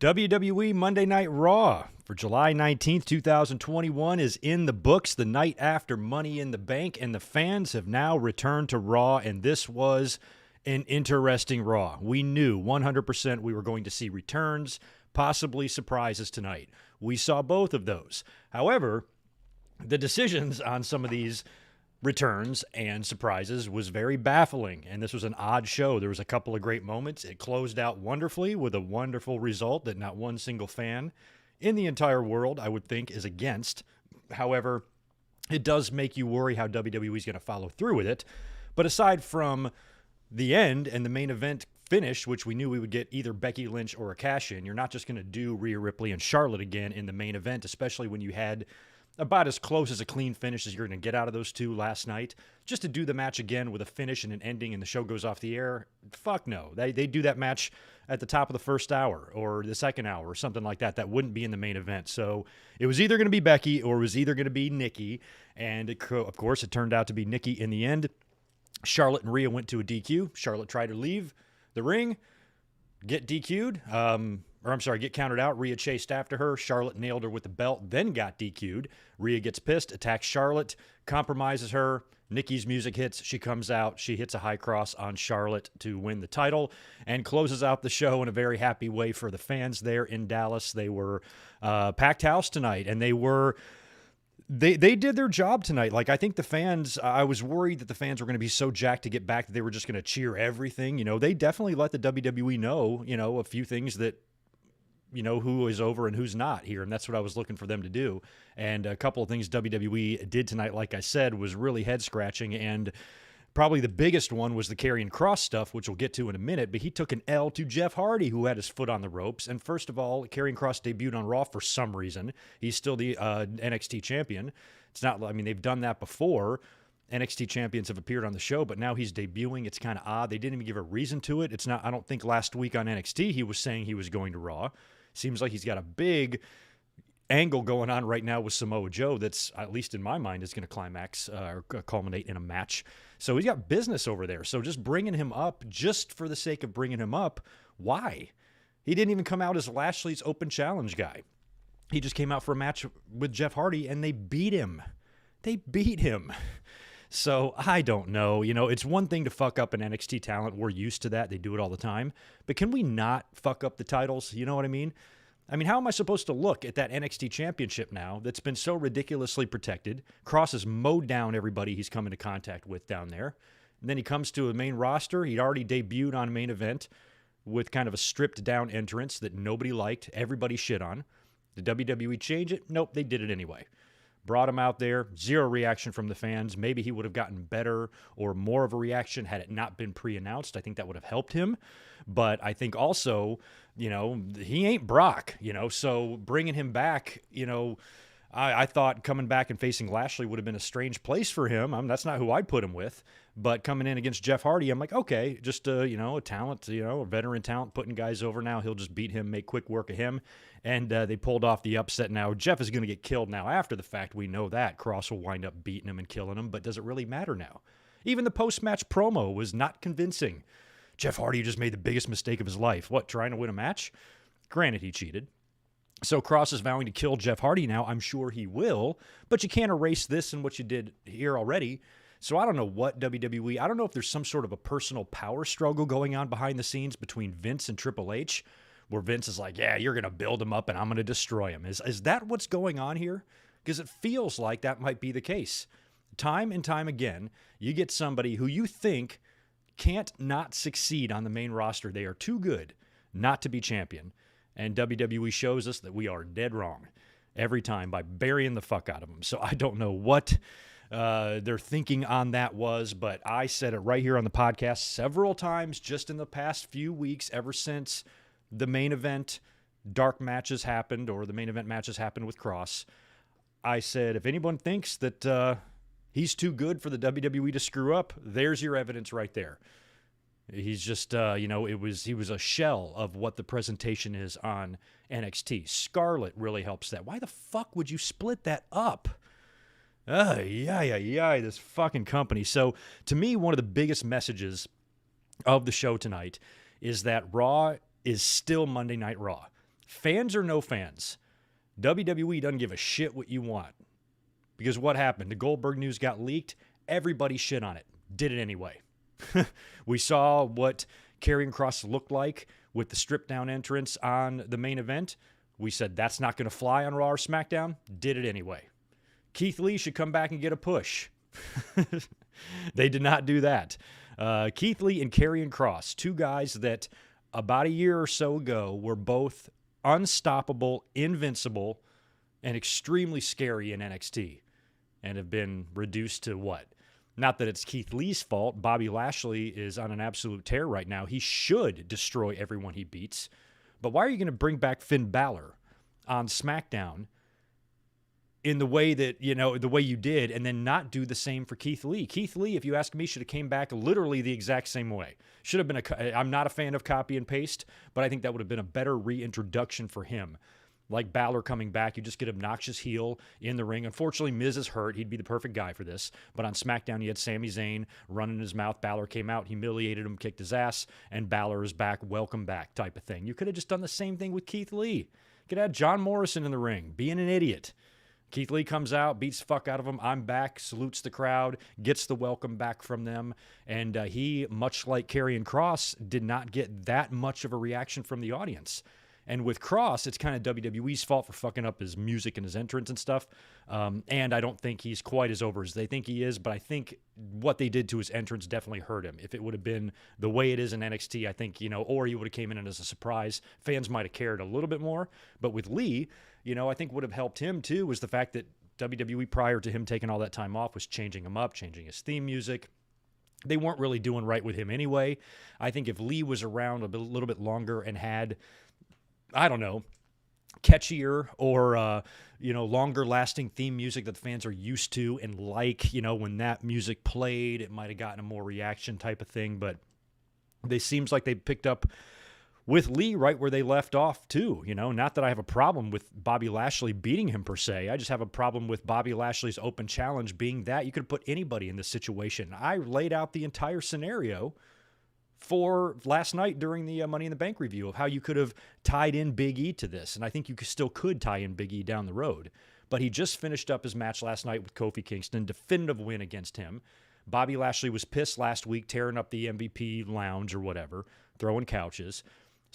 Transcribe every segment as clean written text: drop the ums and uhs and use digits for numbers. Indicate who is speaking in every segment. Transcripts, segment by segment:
Speaker 1: WWE Monday Night Raw for July 19th, 2021 is in the books the night after Money in the Bank, and the fans have now returned to Raw, and this was an interesting Raw. We knew 100% we were going to see returns, possibly surprises tonight. We saw both of those. However, the decisions on some of these returns and surprises was very baffling, and this was an odd show. There was a couple of great moments. It closed out wonderfully with a wonderful result that not one single fan in the entire world, I would think, is against. However, it does make you worry how WWE is going to follow through with it. But aside from the end and the main event finish, which we knew we would get either Becky Lynch or a cash-in, you're not just going to do Rhea Ripley and Charlotte again in the main event, especially when you had about as close as a clean finish as you're going to get out of those two last night. Just to do the match again with a finish and an ending and the show goes off the air, fuck no. They do that match at the top of the first hour or the second hour or something like that. That wouldn't be in the main event. So it was either going to be Becky or it was either going to be Nikki. And of course, it turned out to be Nikki in the end. Charlotte and Rhea went to a DQ. Charlotte tried to leave the ring, get DQ'd. Get counted out. Rhea chased after her. Charlotte nailed her with the belt, then got DQ'd. Rhea gets pissed, attacks Charlotte, compromises her. Nikki's music hits. She comes out. She hits a high cross on Charlotte to win the title and closes out the show in a very happy way for the fans there in Dallas. They were packed house tonight, and they did their job tonight. Like, I think the fans, I was worried that the fans were going to be so jacked to get back that they were just going to cheer everything. You know, they definitely let the WWE know, a few things that, who is over and who's not here. And that's what I was looking for them to do. And a couple of things WWE did tonight, like I said, was really head scratching. And probably the biggest one was the Karrion Kross stuff, which we'll get to in a minute. But he took an L to Jeff Hardy, who had his foot on the ropes. And first of all, Karrion Kross debuted on Raw for some reason. He's still the NXT champion. It's not, they've done that before. NXT champions have appeared on the show, but now he's debuting. It's kind of odd. They didn't even give a reason to it. It's not, I don't think last week on NXT he was saying he was going to Raw. Seems like he's got a big angle going on right now with Samoa Joe that's, at least in my mind, is going to climax or culminate in a match. So he's got business over there. So just bringing him up, just for the sake of bringing him up, why? He didn't even come out as Lashley's open challenge guy. He just came out for a match with Jeff Hardy, and they beat him. They beat him. So I don't know. It's one thing to fuck up an NXT talent. We're used to that. They do it all the time. But can we not fuck up the titles? You know what I mean? How am I supposed to look at that NXT championship now that's been so ridiculously protected? Kross has mowed down everybody he's come into contact with down there. And then he comes to a main roster. He'd already debuted on a main event with kind of a stripped down entrance that nobody liked. Everybody shit on. Did WWE change it? Nope, they did it anyway. Brought him out there, zero reaction from the fans. Maybe he would have gotten better or more of a reaction had it not been pre-announced. I think that would have helped him. But I think also, he ain't Brock, so bringing him back, I thought coming back and facing Lashley would have been a strange place for him. That's not who I'd put him with. But coming in against Jeff Hardy, I'm like, okay, just a talent, a veteran talent, putting guys over now. He'll just beat him, make quick work of him. And they pulled off the upset now. Jeff is going to get killed now after the fact. We know that. Kross will wind up beating him and killing him, but does it really matter now? Even the post-match promo was not convincing. Jeff Hardy just made the biggest mistake of his life. What, trying to win a match? Granted, he cheated. So Kross is vowing to kill Jeff Hardy now. I'm sure he will, but you can't erase this and what you did here already. So I don't know what WWE, I don't know if there's some sort of a personal power struggle going on behind the scenes between Vince and Triple H, where Vince is like, yeah, you're going to build him up and I'm going to destroy him. Is that what's going on here? Because it feels like that might be the case. Time and time again, you get somebody who you think can't not succeed on the main roster. They are too good not to be champion. And WWE shows us that we are dead wrong every time by burying the fuck out of them. So I don't know what their thinking on that was, but I said it right here on the podcast several times just in the past few weeks, ever since the main event dark matches happened, or the main event matches happened with Kross. I said, if anyone thinks that he's too good for the WWE to screw up, there's your evidence right there. He's just, he was a shell of what the presentation is on NXT. Scarlett really helps that. Why the fuck would you split that up? This fucking company. So, to me, one of the biggest messages of the show tonight is that Raw is still Monday Night Raw. Fans or no fans, WWE doesn't give a shit what you want. Because what happened? The Goldberg news got leaked. Everybody shit on it. Did it anyway. We saw what Karrion Kross looked like with the strip-down entrance on the main event. We said that's not going to fly on Raw or SmackDown. Did it anyway. Keith Lee should come back and get a push. They did not do that. Keith Lee and Karrion Kross, two guys that about a year or so ago were both unstoppable, invincible, and extremely scary in NXT, and have been reduced to what? Not that it's Keith Lee's fault. Bobby Lashley is on an absolute tear right now. He should destroy everyone he beats. But why are you going to bring back Finn Balor on SmackDown in the way that, the way you did, and then not do the same for Keith Lee? Keith Lee, if you ask me, should have came back literally the exact same way. Should have been I'm not a fan of copy and paste, but I think that would have been a better reintroduction for him. Like Balor coming back, you just get obnoxious heel in the ring. Unfortunately, Miz is hurt. He'd be the perfect guy for this. But on SmackDown, you had Sami Zayn running his mouth. Balor came out, humiliated him, kicked his ass, and Balor is back, welcome back type of thing. You could have just done the same thing with Keith Lee. You could have had John Morrison in the ring, being an idiot. Keith Lee comes out, beats the fuck out of him. I'm back, salutes the crowd, gets the welcome back from them. And he, much like Karrion Kross, did not get that much of a reaction from the audience. And with Kross, it's kind of WWE's fault for fucking up his music and his entrance and stuff. And I don't think he's quite as over as they think he is, but I think what they did to his entrance definitely hurt him. If it would have been the way it is in NXT, I think, or he would have came in as a surprise, fans might have cared a little bit more. But with Lee, I think would have helped him too was the fact that WWE, prior to him taking all that time off, was changing him up, changing his theme music. They weren't really doing right with him anyway. I think if Lee was around a little bit longer and had, I don't know, catchier or, longer lasting theme music that the fans are used to and like, when that music played, it might have gotten a more reaction type of thing. But they seems like they picked up with Lee right where they left off too. Not that I have a problem with Bobby Lashley beating him per se. I just have a problem with Bobby Lashley's open challenge being that you could put anybody in this situation. I laid out the entire scenario for last night during the Money in the Bank review of how you could have tied in Big E to this. And I think you still could tie in Big E down the road. But he just finished up his match last night with Kofi Kingston, definitive win against him. Bobby Lashley was pissed last week, tearing up the MVP lounge or whatever, throwing couches.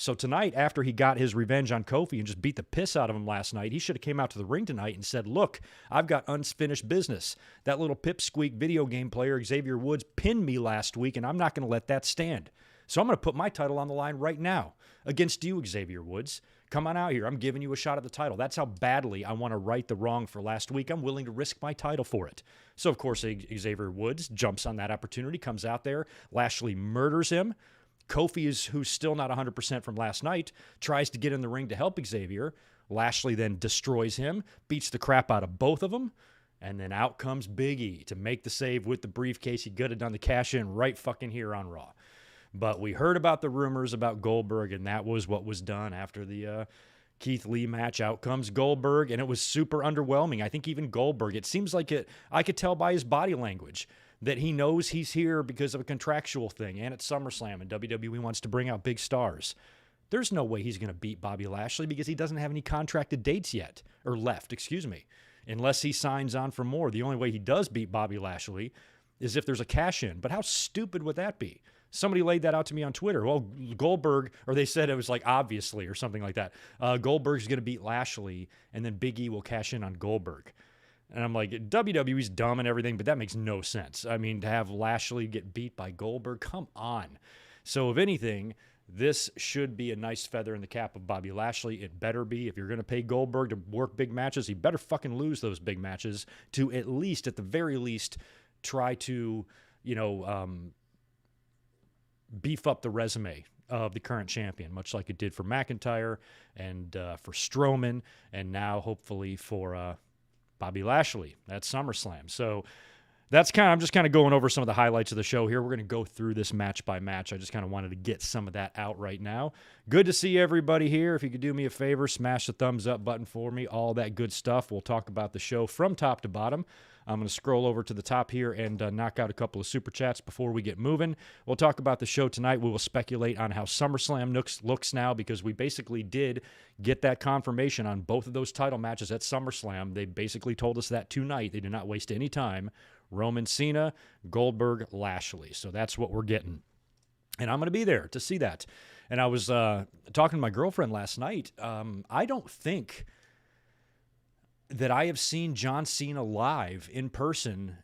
Speaker 1: So tonight, after he got his revenge on Kofi and just beat the piss out of him last night, he should have came out to the ring tonight and said, look, I've got unfinished business. That little pipsqueak video game player, Xavier Woods, pinned me last week, and I'm not going to let that stand. So I'm going to put my title on the line right now against you, Xavier Woods. Come on out here. I'm giving you a shot at the title. That's how badly I want to right the wrong for last week. I'm willing to risk my title for it. So, of course, Xavier Woods jumps on that opportunity, comes out there. Lashley murders him. Kofi, who's still not 100% from last night, tries to get in the ring to help Xavier. Lashley then destroys him, beats the crap out of both of them, and then out comes Big E to make the save with the briefcase. He could have done the cash-in right fucking here on Raw. But we heard about the rumors about Goldberg, and that was what was done after the Keith Lee match. Out comes Goldberg, and it was super underwhelming. I think even Goldberg, it seems like I could tell by his body language that he knows he's here because of a contractual thing, and it's SummerSlam, and WWE wants to bring out big stars. There's no way he's going to beat Bobby Lashley because he doesn't have any contracted dates yet, or left, unless he signs on for more. The only way he does beat Bobby Lashley is if there's a cash-in. But how stupid would that be? Somebody laid that out to me on Twitter. Well, Goldberg, or they said it was like obviously or something like that. Goldberg's going to beat Lashley, and then Big E will cash in on Goldberg. And I'm like, WWE's dumb and everything, but that makes no sense. I mean, to have Lashley get beat by Goldberg, come on. So if anything, this should be a nice feather in the cap of Bobby Lashley. It better be. If you're going to pay Goldberg to work big matches, he better fucking lose those big matches to at the very least, try to, beef up the resume of the current champion, much like it did for McIntyre and for Strowman, and now hopefully for Bobby Lashley at SummerSlam. So I'm just kind of going over some of the highlights of the show here. We're going to go through this match by match. I just kind of wanted to get some of that out right now. Good to see everybody here. If you could do me a favor, smash the thumbs up button for me, all that good stuff. We'll talk about the show from top to bottom. I'm going to scroll over to the top here and knock out a couple of super chats before we get moving. We'll talk about the show tonight. We will speculate on how SummerSlam looks now, because we basically did get that confirmation on both of those title matches at SummerSlam. They basically told us that tonight. They did not waste any time. Roman, Cena, Goldberg, Lashley. So that's what we're getting. And I'm going to be there to see that. And I was talking to my girlfriend last night. I don't think that I have seen John Cena live in person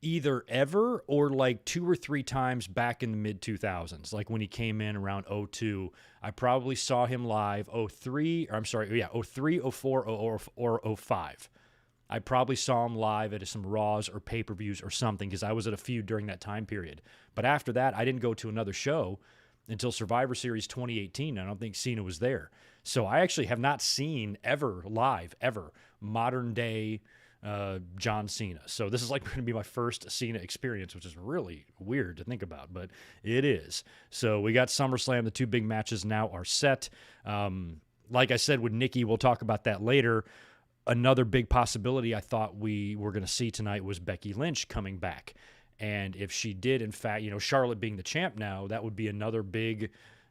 Speaker 1: either ever or like 2 or 3 times back in the mid-2000s. Like when he came in around 02, I probably saw him live 03, 04, or 05. I probably saw him live at some Raws or pay-per-views or something, because I was at a feud during that time period. But after that, I didn't go to another show until Survivor Series 2018. I don't think Cena was there. So I actually have not seen live, modern day John Cena. So this is like going to be my first Cena experience, which is really weird to think about, but it is. So we got SummerSlam. The 2 big matches now are set. Like I said with Nikki, we'll talk about that later. Another big possibility I thought we were going to see tonight was Becky Lynch coming back. And if she did, in fact, Charlotte being the champ now, that would be another big,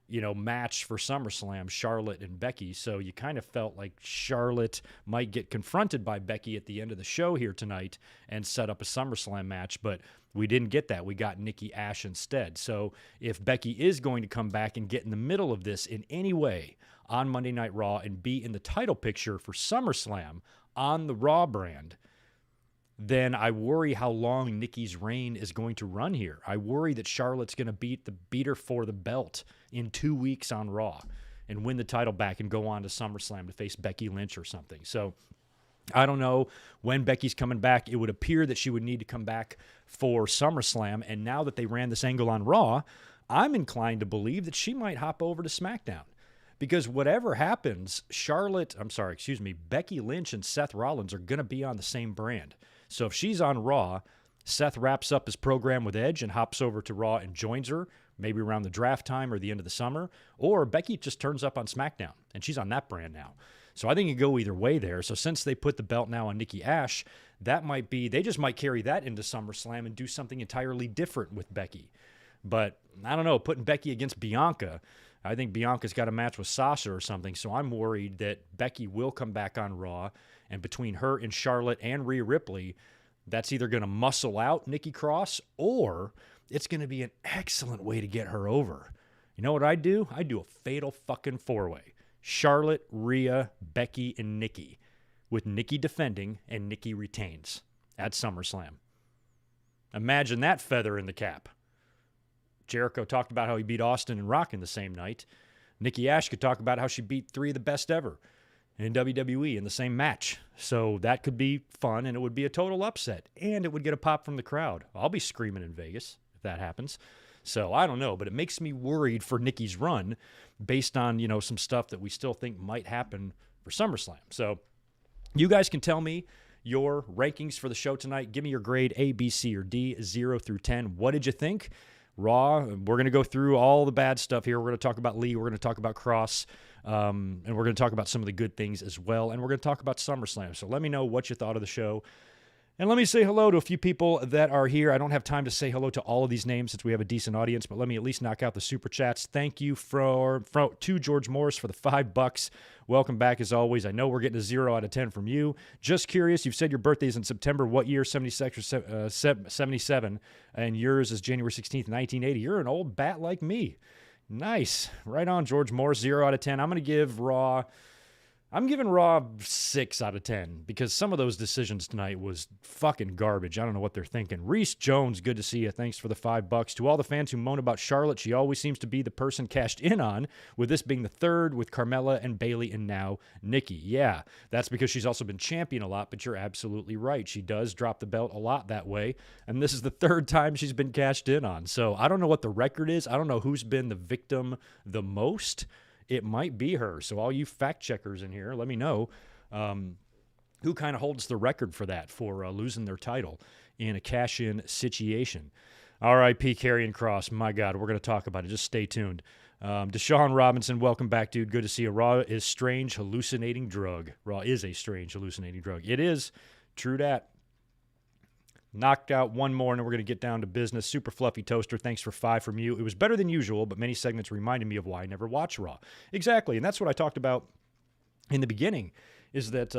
Speaker 1: match for SummerSlam, Charlotte and Becky. So you kind of felt like Charlotte might get confronted by Becky at the end of the show here tonight and set up a SummerSlam match, but we didn't get that. We got Nikki ASH instead. So if Becky is going to come back and get in the middle of this in any way on Monday Night Raw and be in the title picture for SummerSlam on the Raw brand, then I worry how long Nikki's reign is going to run here. I worry that Charlotte's going to beat her for the belt in 2 weeks on Raw and win the title back and go on to SummerSlam to face Becky Lynch or something. So I don't know when Becky's coming back. It would appear that she would need to come back for SummerSlam. And now that they ran this angle on Raw, I'm inclined to believe that she might hop over to SmackDown. Because whatever happens, Becky Lynch and Seth Rollins are going to be on the same brand. So if she's on Raw, Seth wraps up his program with Edge and hops over to Raw and joins her, maybe around the draft time or the end of the summer, or Becky just turns up on SmackDown, and she's on that brand now. So I think you go either way there. So since they put the belt now on Nikki ASH, they just might carry that into SummerSlam and do something entirely different with Becky. But I don't know, putting Becky against Bianca, I think Bianca's got a match with Sasha or something, so I'm worried that Becky will come back on Raw, and between her and Charlotte and Rhea Ripley, that's either going to muscle out Nikki Cross, or it's going to be an excellent way to get her over. You know what I do? I do a fatal fucking 4-way. Charlotte, Rhea, Becky, and Nikki, with Nikki defending and Nikki retains at SummerSlam. Imagine that feather in the cap. Jericho talked about how he beat Austin and Rock in the same night. Nikki ASH could talk about how she beat 3 of the best ever in WWE in the same match. So that could be fun, and it would be a total upset, and it would get a pop from the crowd. I'll be screaming in Vegas if that happens. So I don't know, but it makes me worried for Nikki's run based on, some stuff that we still think might happen for SummerSlam. So you guys can tell me your rankings for the show tonight. Give me your grade A, B, C, or D, 0 through 10. What did you think? Raw, we're going to go through all the bad stuff here. We're going to talk about Lee. We're going to talk about Kross. And we're going to talk about some of the good things as well. And we're going to talk about SummerSlam. So let me know what you thought of the show. And let me say hello to a few people that are here. I don't have time to say hello to all of these names since we have a decent audience, but let me at least knock out the super chats. Thank you to George Morris for the $5. Welcome back as always. I know we're getting a 0 out of 10 from you. Just curious, you've said your birthday's in September. What year? 76 or 77. And yours is January 16th, 1980. You're an old bat like me. Nice. Right on, George Morris. 0 out of 10. I'm giving Raw 6 out of 10 because some of those decisions tonight was fucking garbage. I don't know what they're thinking. Reese Jones, good to see you. Thanks for the $5. To all the fans who moan about Charlotte, she always seems to be the person cashed in on, with this being the third with Carmella and Bayley and now Nikki. Yeah, that's because she's also been champion a lot, but you're absolutely right. She does drop the belt a lot that way, and this is the third time she's been cashed in on. So I don't know what the record is. I don't know who's been the victim the most. It might be her. So all you fact checkers in here, let me know who kind of holds the record for that, for losing their title in a cash-in situation. R.I.P. Karrion Kross. My God, we're going to talk about it. Just stay tuned. Deshaun Robinson, welcome back, dude. Good to see you. Raw is strange, hallucinating drug. Raw is a strange, hallucinating drug. It is. True dat. Knocked out one more, and then we're going to get down to business. Super Fluffy Toaster, thanks for 5 from you. It was better than usual, but many segments reminded me of why I never watch Raw. Exactly, and that's what I talked about in the beginning, is that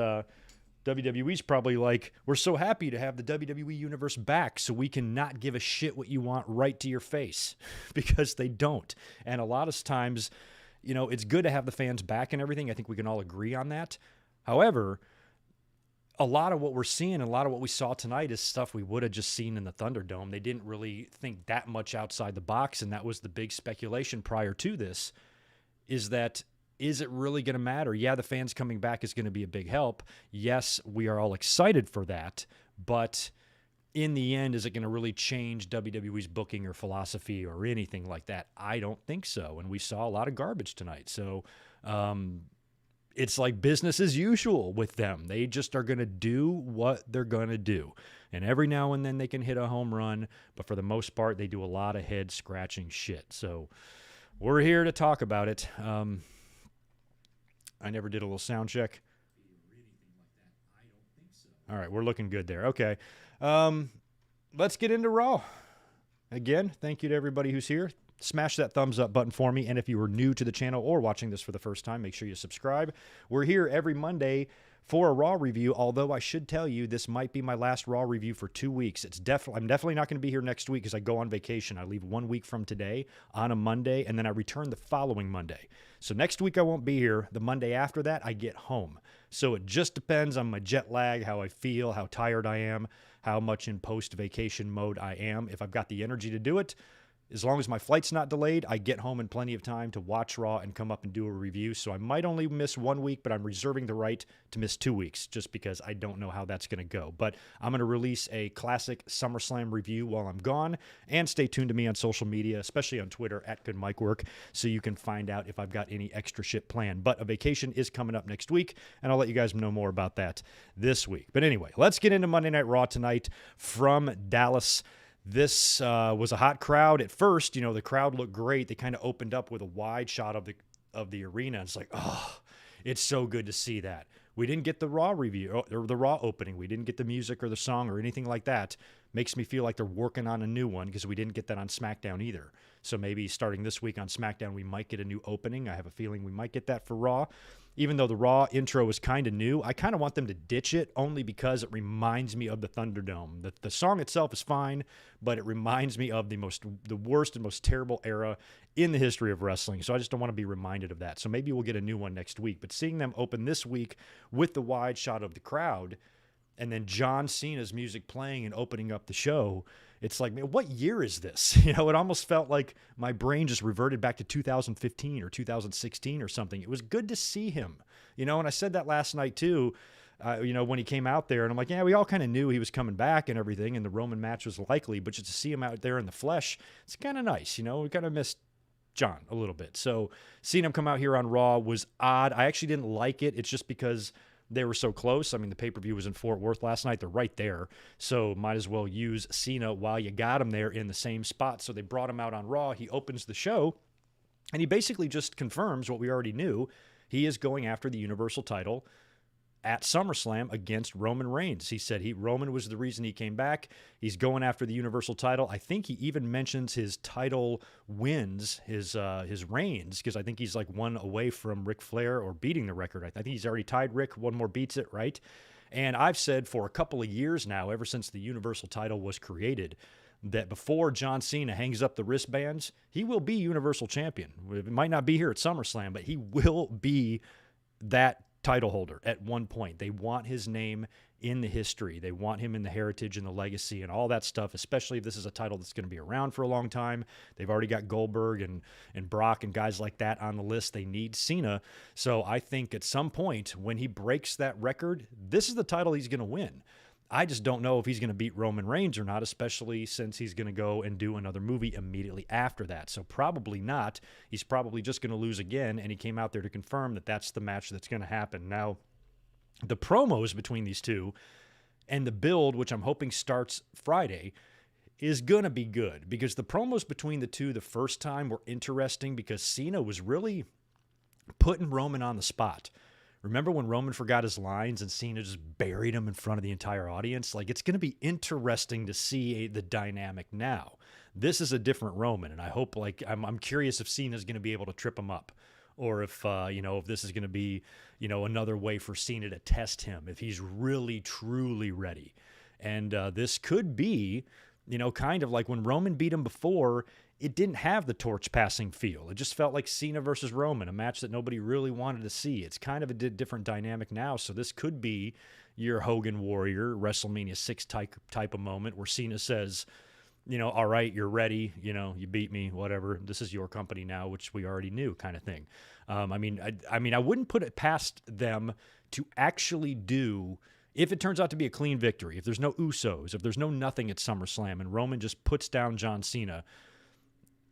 Speaker 1: WWE's probably like, we're so happy to have the WWE Universe back so we can not give a shit what you want right to your face, because they don't. And a lot of times, you know, it's good to have the fans back and everything. I think we can all agree on that. However, a lot of what we're seeing and a lot of what we saw tonight is stuff we would have just seen in the Thunderdome. They didn't really think that much outside the box, and that was the big speculation prior to this, is it really going to matter? Yeah, the fans coming back is going to be a big help. Yes, we are all excited for that, but in the end, is it going to really change WWE's booking or philosophy or anything like that? I don't think so, and we saw a lot of garbage tonight. So, it's like business as usual with them. They just are going to do what they're going to do. And every now and then they can hit a home run, but for the most part, they do a lot of head-scratching shit. So we're here to talk about it. I never did a little sound check. All right, we're looking good there. Okay. Let's get into Raw. Again, thank you to everybody who's here. Smash that thumbs up button for me. And if you are new to the channel or watching this for the first time, make sure you subscribe. We're here every Monday for a Raw review, although I should tell you this might be my last Raw review for 2 weeks. I'm definitely not going to be here next week because I go on vacation. I leave 1 week from today on a Monday, and then I return the following Monday. So next week I won't be here. The Monday after that, I get home. So it just depends on my jet lag, how I feel, how tired I am, how much in post-vacation mode I am. If I've got the energy to do it, as long as my flight's not delayed, I get home in plenty of time to watch Raw and come up and do a review. So I might only miss 1 week, but I'm reserving the right to miss 2 weeks just because I don't know how that's going to go. But I'm going to release a classic Summerslam review while I'm gone. And stay tuned to me on social media, especially on Twitter @GoodMikeWork, so you can find out if I've got any extra shit planned. But a vacation is coming up next week, and I'll let you guys know more about that this week. But anyway, let's get into Monday Night Raw tonight from Dallas. This was a hot crowd at first. You know, the crowd looked great. They kind of opened up with a wide shot of the arena. It's like, oh, it's so good to see that. We didn't get the Raw review or the Raw opening. We didn't get the music or the song or anything like that. Makes me feel like they're working on a new one because we didn't get that on SmackDown either. So maybe starting this week on SmackDown, we might get a new opening. I have a feeling we might get that for Raw. Even though the Raw intro is kind of new, I kind of want them to ditch it only because it reminds me of the Thunderdome. The song itself is fine, but it reminds me of the worst and most terrible era in the history of wrestling. So I just don't want to be reminded of that. So maybe we'll get a new one next week. But seeing them open this week with the wide shot of the crowd and then John Cena's music playing and opening up the show, it's like, man, what year is this? You know, it almost felt like my brain just reverted back to 2015 or 2016 or something. It was good to see him, you know, and I said that last night too, you know, when he came out there, and I'm like, yeah, we all kind of knew he was coming back and everything, and the Roman match was likely, but just to see him out there in the flesh, it's kind of nice, you know. We kind of missed John a little bit. So seeing him come out here on Raw was odd. I actually didn't like it. It's just because they were so close. I mean, the pay-per-view was in Fort Worth last night. They're right there. So might as well use Cena while you got him there in the same spot. So they brought him out on Raw. He opens the show, and he basically just confirms what we already knew. He is going after the Universal title at SummerSlam against Roman Reigns. He said Roman was the reason he came back. He's going after the Universal title. I think he even mentions his title wins, his reigns, because I think he's like one away from Ric Flair or beating the record. I think he's already tied Rick. One more beats it, right? And I've said for a couple of years now, ever since the Universal title was created, that before John Cena hangs up the wristbands, he will be Universal Champion. It might not be here at SummerSlam, but he will be that title holder at one point. They want his name in the history. They want him in the heritage and the legacy and all that stuff, especially if this is a title that's going to be around for a long time. They've already got Goldberg and Brock and guys like that on the list. They need Cena. So I think at some point when he breaks that record, this is the title he's going to win. I just don't know if he's going to beat Roman Reigns or not, especially since he's going to go and do another movie immediately after that. So probably not. He's probably just going to lose again, and he came out there to confirm that that's the match that's going to happen. Now, the promos between these two and the build, which I'm hoping starts Friday, is going to be good because the promos between the two the first time were interesting because Cena was really putting Roman on the spot. Remember when Roman forgot his lines and Cena just buried him in front of the entire audience? Like, it's going to be interesting to see the dynamic now. This is a different Roman, and I hope, like, I'm curious if Cena's going to be able to trip him up, or if, if this is going to be, another way for Cena to test him, if he's really, truly ready. And this could be, kind of like when Roman beat him before, it didn't have the torch passing feel. It just felt like Cena versus Roman, a match that nobody really wanted to see. It's kind of a different dynamic now. So this could be your Hogan Warrior WrestleMania 6 type of moment where Cena says, all right, you're ready. You beat me, whatever. This is your company now, which we already knew, kind of thing. I wouldn't put it past them to actually do, if it turns out to be a clean victory, if there's no Usos, if there's no nothing at SummerSlam and Roman just puts down John Cena,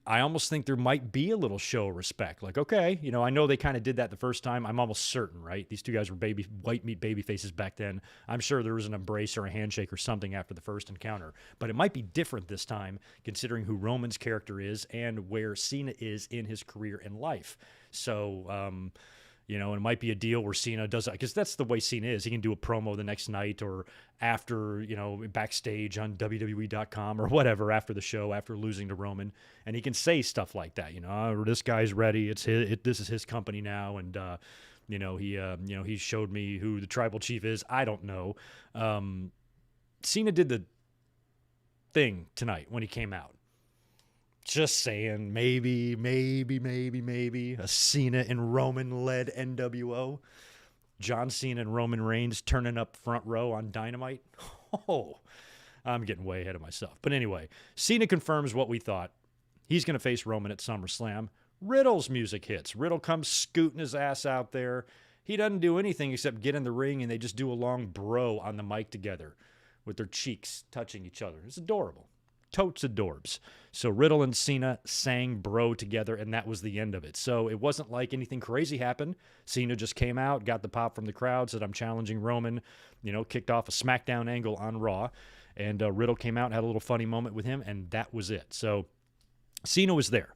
Speaker 1: I almost think there might be a little show of respect. Like, okay, I know they kind of did that the first time. I'm almost certain, right? These two guys were white meat baby faces back then. I'm sure there was an embrace or a handshake or something after the first encounter. But it might be different this time, considering who Roman's character is and where Cena is in his career and life. So, and it might be a deal where Cena does, because that's the way Cena is. He can do a promo the next night or after, backstage on WWE.com or whatever, after the show, after losing to Roman. And he can say stuff like that, this guy's ready. This is his company now. And, he showed me who the tribal chief is. I don't know. Cena did the thing tonight when he came out. Just saying, maybe a Cena and Roman-led NWO. John Cena and Roman Reigns turning up front row on Dynamite. Oh, I'm getting way ahead of myself. But anyway, Cena confirms what we thought. He's going to face Roman at SummerSlam. Riddle's music hits. Riddle comes scooting his ass out there. He doesn't do anything except get in the ring, and they just do a long bro on the mic together with their cheeks touching each other. It's adorable. Totes adorbs. So Riddle and Cena sang bro together, and that was the end of it. So it wasn't like anything crazy happened. Cena just came out, got the pop from the crowd, said, I'm challenging Roman, kicked off a SmackDown angle on Raw. And Riddle came out and had a little funny moment with him, and that was it. So Cena was there.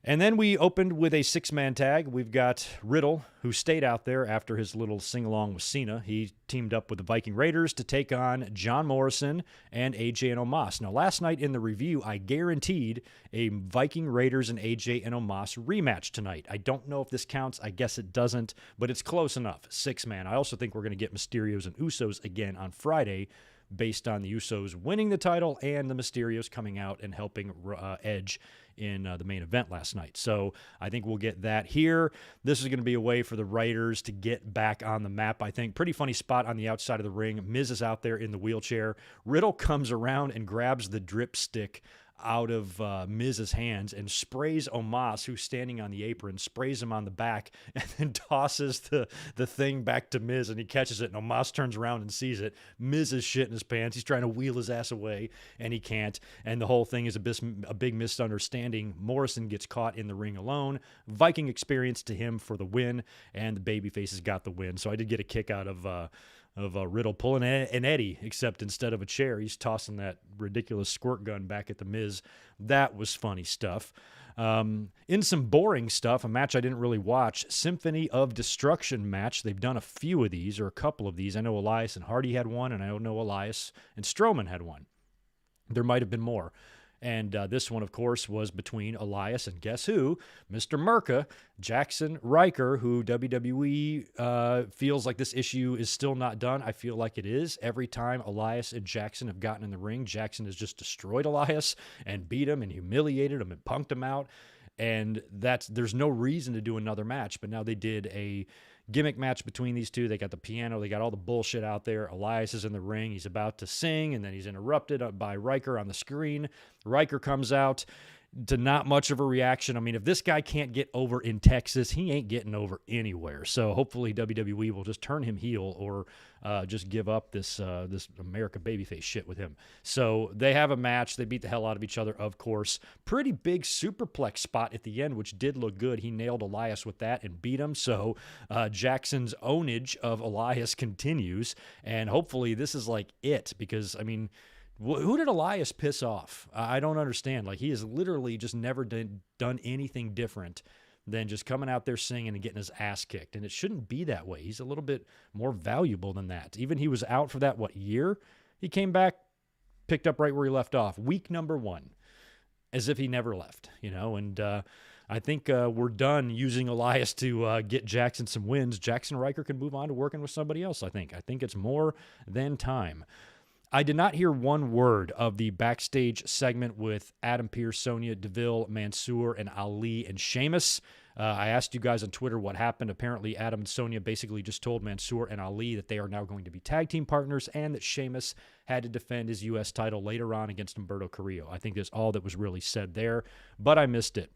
Speaker 1: And then we opened with a 6-man tag. We've got Riddle, who stayed out there after his little sing-along with Cena. He teamed up with the Viking Raiders to take on John Morrison and AJ and Omos. Now, last night in the review, I guaranteed a Viking Raiders and AJ and Omos rematch tonight. I don't know if this counts. I guess it doesn't, but it's close enough. 6-man. I also think we're going to get Mysterios and Usos again on Friday, based on the Usos winning the title and the Mysterios coming out and helping Edge in the main event last night. So I think we'll get that here. This is going to be a way for the writers to get back on the map, I think. Pretty funny spot on the outside of the ring. Miz is out there in the wheelchair. Riddle comes around and grabs the drip stick out of Miz's hands and sprays Omos, who's standing on the apron, sprays him on the back, and then tosses the thing back to Miz, and he catches it, and Omos turns around and sees it. Miz is shit in his pants. He's trying to wheel his ass away, and he can't, and the whole thing is a big misunderstanding. Morrison gets caught in the ring alone. Viking experience to him for the win, and the babyfaces got the win. So I did get a kick out of Riddle pulling an Eddie, except instead of a chair, he's tossing that ridiculous squirt gun back at the Miz. That was funny stuff. In some boring stuff, a match I didn't really watch, Symphony of Destruction match. They've done a few of these, or a couple of these. I know Elias and Hardy had one, and I don't know Elias and Strowman had one. There might have been more. And this one, of course, was between Elias and guess who? Mr. Merca, Jaxson, Ryker, who WWE feels like this issue is still not done. I feel like it is. Every time Elias and Jaxson have gotten in the ring, Jaxson has just destroyed Elias and beat him and humiliated him and punked him out. And there's no reason to do another match. But now they did a gimmick match between these two. They got the piano. They got all the bullshit out there. Elias is in the ring. He's about to sing, and then he's interrupted by Ryker on the screen. Ryker comes out to not much of a reaction. I mean, if this guy can't get over in Texas, he ain't getting over anywhere. So hopefully WWE will just turn him heel or just give up this America babyface shit with him. So they have a match. They beat the hell out of each other, of course. Pretty big superplex spot at the end, which did look good. He nailed Elias with that and beat him. So Jackson's ownage of Elias continues. And hopefully this is like it, because, I mean, who did Elias piss off? I don't understand. Like, he has literally just never done anything different than just coming out there singing and getting his ass kicked. And it shouldn't be that way. He's a little bit more valuable than that. Even he was out for that, year? He came back, picked up right where he left off. Week number 1, as if he never left, and I think we're done using Elias to get Jaxson some wins. Jaxson Ryker can move on to working with somebody else, I think. I think it's more than time. I did not hear one word of the backstage segment with Adam Pearce, Sonya Deville, Mansoor, and Ali and Sheamus. I asked you guys on Twitter what happened. Apparently, Adam and Sonya basically just told Mansoor and Ali that they are now going to be tag team partners and that Sheamus had to defend his U.S. title later on against Humberto Carrillo. I think that's all that was really said there, but I missed it.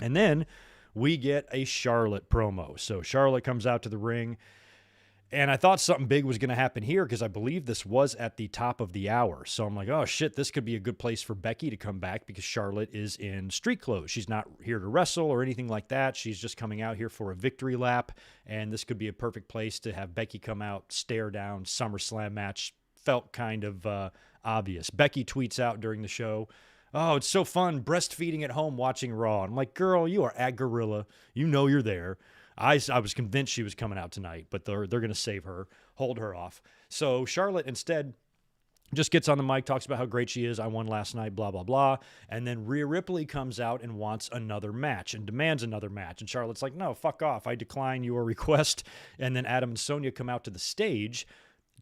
Speaker 1: And then we get a Charlotte promo. So Charlotte comes out to the ring. And I thought something big was going to happen here because I believe this was at the top of the hour. So I'm like, oh, shit, this could be a good place for Becky to come back because Charlotte is in street clothes. She's not here to wrestle or anything like that. She's just coming out here for a victory lap. And this could be a perfect place to have Becky come out, stare down, Summerslam match. Felt kind of obvious. Becky tweets out during the show, oh, it's so fun breastfeeding at home watching Raw. I'm like, girl, you are at Gorilla. You know you're there. I was convinced she was coming out tonight, but they're going to save her, hold her off. So Charlotte instead just gets on the mic, talks about how great she is. I won last night, blah, blah, blah. And then Rhea Ripley comes out and wants another match and demands another match. And Charlotte's like, no, fuck off. I decline your request. And then Adam and Sonya come out to the stage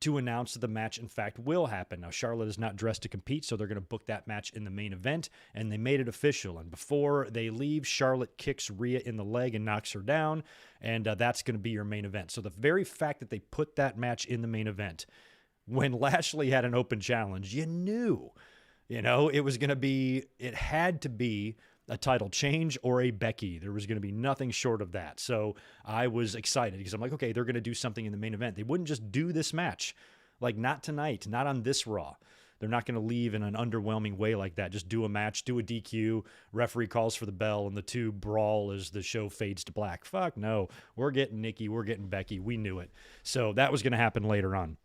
Speaker 1: to announce that the match, in fact, will happen. Now, Charlotte is not dressed to compete, so they're going to book that match in the main event, and they made it official. And before they leave, Charlotte kicks Rhea in the leg and knocks her down, and that's going to be your main event. So the very fact that they put that match in the main event, when Lashley had an open challenge, you knew, it was going to be, it had to be a title change or a Becky. There was going to be nothing short of that. So I was excited because I'm like, okay, they're going to do something in the main event. They wouldn't just do this match. Like, not tonight, not on this Raw. They're not going to leave in an underwhelming way like that. Just do a match, do a DQ, referee calls for the bell, and the two brawl as the show fades to black. Fuck no. We're getting Nikki. We're getting Becky. We knew it. So that was going to happen later on.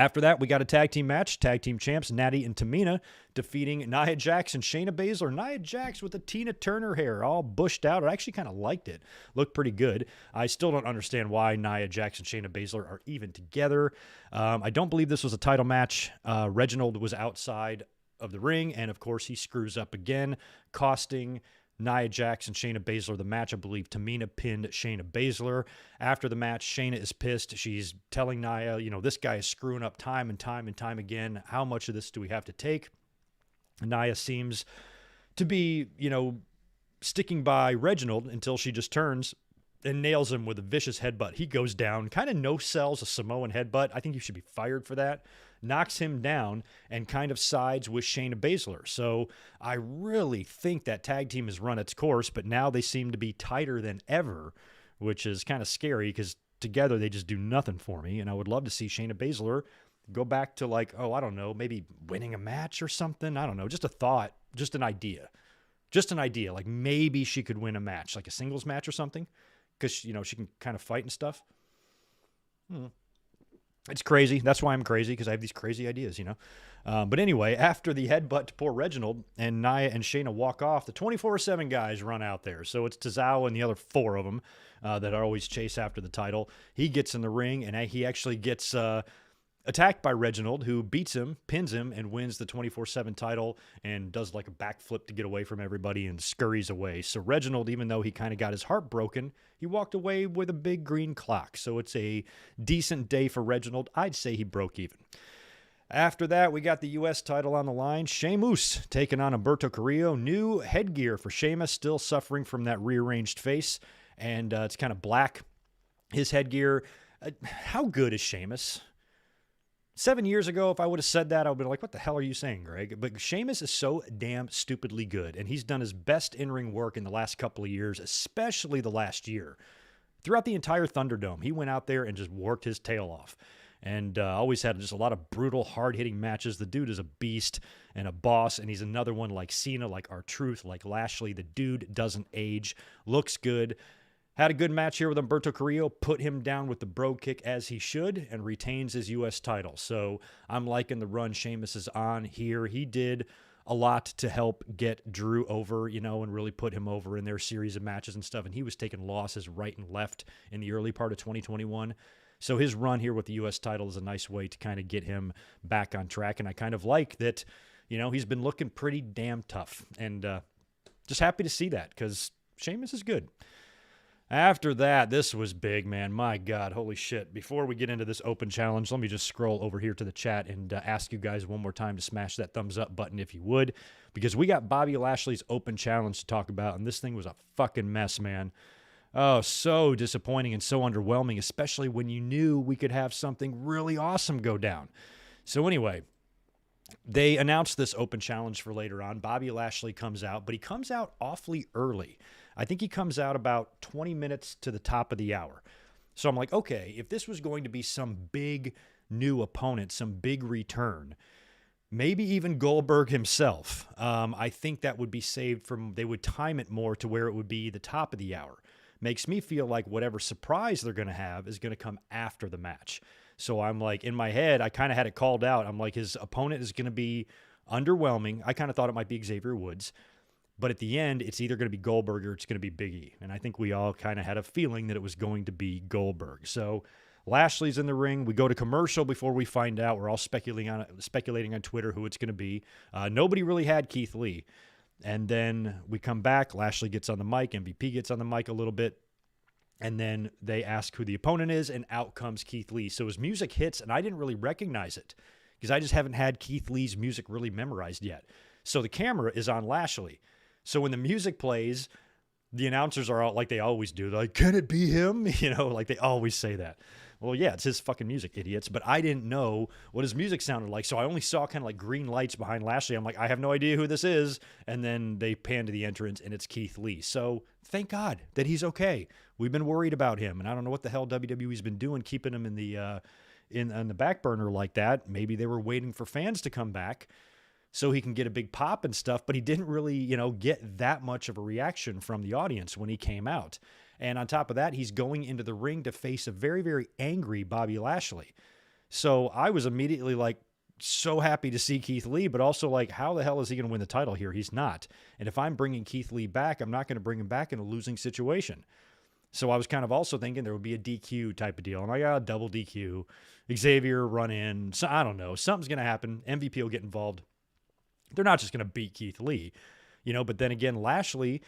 Speaker 1: After that, we got a tag team match. Tag team champs Natty and Tamina defeating Nia Jax and Shayna Baszler. Nia Jax with the Tina Turner hair all bushed out. I actually kind of liked it. Looked pretty good. I still don't understand why Nia Jax and Shayna Baszler are even together. I don't believe this was a title match. Reginald was outside of the ring, and of course he screws up again, costing Nia Jax and Shayna Baszler the match. I believe Tamina pinned Shayna Baszler. After the match, Shayna is pissed. She's telling Nia, this guy is screwing up time and time and time again. How much of this do we have to take? Nia seems to be, sticking by Reginald until she just turns and nails him with a vicious headbutt. He goes down, kind of no-sells a Samoan headbutt. I think you should be fired for that. Knocks him down and kind of sides with Shayna Baszler. So I really think that tag team has run its course, but now they seem to be tighter than ever, which is kind of scary because together they just do nothing for me. And I would love to see Shayna Baszler go back to maybe winning a match or something. I don't know. Just a thought, just an idea. Like maybe she could win a match, like a singles match or something, because, she can kind of fight and stuff. It's crazy. That's why I'm crazy, because I have these crazy ideas, But anyway, after the headbutt to poor Reginald and Nia and Shayna walk off, the 24/7 guys run out there. So it's Tozawa and the other four of them that always chase after the title. He gets in the ring, and he actually gets attacked by Reginald, who beats him, pins him, and wins the 24/7 title and does like a backflip to get away from everybody and scurries away. So Reginald, even though he kind of got his heart broken, he walked away with a big green clock. So it's a decent day for Reginald. I'd say he broke even. After that, we got the U.S. title on the line. Sheamus taking on Humberto Carrillo. New headgear for Sheamus, still suffering from that rearranged face, and it's kind of black. His headgear, how good is Sheamus? 7 years ago, if I would have said that, I would have been like, what the hell are you saying, Greg? But Sheamus is so damn stupidly good, and he's done his best in-ring work in the last couple of years, especially the last year. Throughout the entire Thunderdome, he went out there and just worked his tail off, and always had just a lot of brutal, hard-hitting matches. The dude is a beast and a boss, and he's another one like Cena, like R-Truth, like Lashley. The dude doesn't age, looks good. Had a good match here with Humberto Carrillo, put him down with the bro kick as he should, and retains his U.S. title. So I'm liking the run Sheamus is on here. He did a lot to help get Drew over, and really put him over in their series of matches and stuff. And he was taking losses right and left in the early part of 2021. So his run here with the U.S. title is a nice way to kind of get him back on track. And I kind of like that, he's been looking pretty damn tough. And just happy to see that because Sheamus is good. After that, this was big, man. My God, holy shit. Before we get into this open challenge, let me just scroll over here to the chat and ask you guys one more time to smash that thumbs up button if you would, because we got Bobby Lashley's open challenge to talk about, and this thing was a fucking mess, man. Oh, so disappointing and so underwhelming, especially when you knew we could have something really awesome go down. So anyway, they announced this open challenge for later on. Bobby Lashley comes out, but he comes out awfully early. I think he comes out about 20 minutes to the top of the hour. So I'm like, okay, if this was going to be some big new opponent, some big return, maybe even Goldberg himself, I think that would be saved they would time it more to where it would be the top of the hour. Makes me feel like whatever surprise they're going to have is going to come after the match. So I'm like, in my head, I kind of had it called out. I'm like, his opponent is going to be underwhelming. I kind of thought it might be Xavier Woods. But at the end, it's either going to be Goldberg or it's going to be Big E. And I think we all kind of had a feeling that it was going to be Goldberg. So Lashley's in the ring. We go to commercial before we find out. We're all speculating on Twitter who it's going to be. Nobody really had Keith Lee. And then we come back. Lashley gets on the mic. MVP gets on the mic a little bit. And then they ask who the opponent is, and out comes Keith Lee. So his music hits, and I didn't really recognize it because I just haven't had Keith Lee's music really memorized yet. So the camera is on Lashley. So when the music plays, the announcers are out like they always do. They're like, can it be him? Like they always say that. Well, yeah, it's his fucking music, idiots. But I didn't know what his music sounded like. So I only saw kind of like green lights behind Lashley. I'm like, I have no idea who this is. And then they pan to the entrance, and it's Keith Lee. So thank God that he's okay. We've been worried about him. And I don't know what the hell WWE's been doing, keeping him in the back burner like that. Maybe they were waiting for fans to come back so he can get a big pop and stuff, but he didn't really, get that much of a reaction from the audience when he came out. And on top of that, he's going into the ring to face a very, very angry Bobby Lashley. So I was immediately like so happy to see Keith Lee, but also like, how the hell is he going to win the title here? He's not. And if I'm bringing Keith Lee back, I'm not going to bring him back in a losing situation. So I was kind of also thinking there would be a DQ type of deal. I'm like, double DQ, Xavier run in. So I don't know. Something's going to happen. MVP will get involved. They're not just going to beat Keith Lee, but then again, Lashley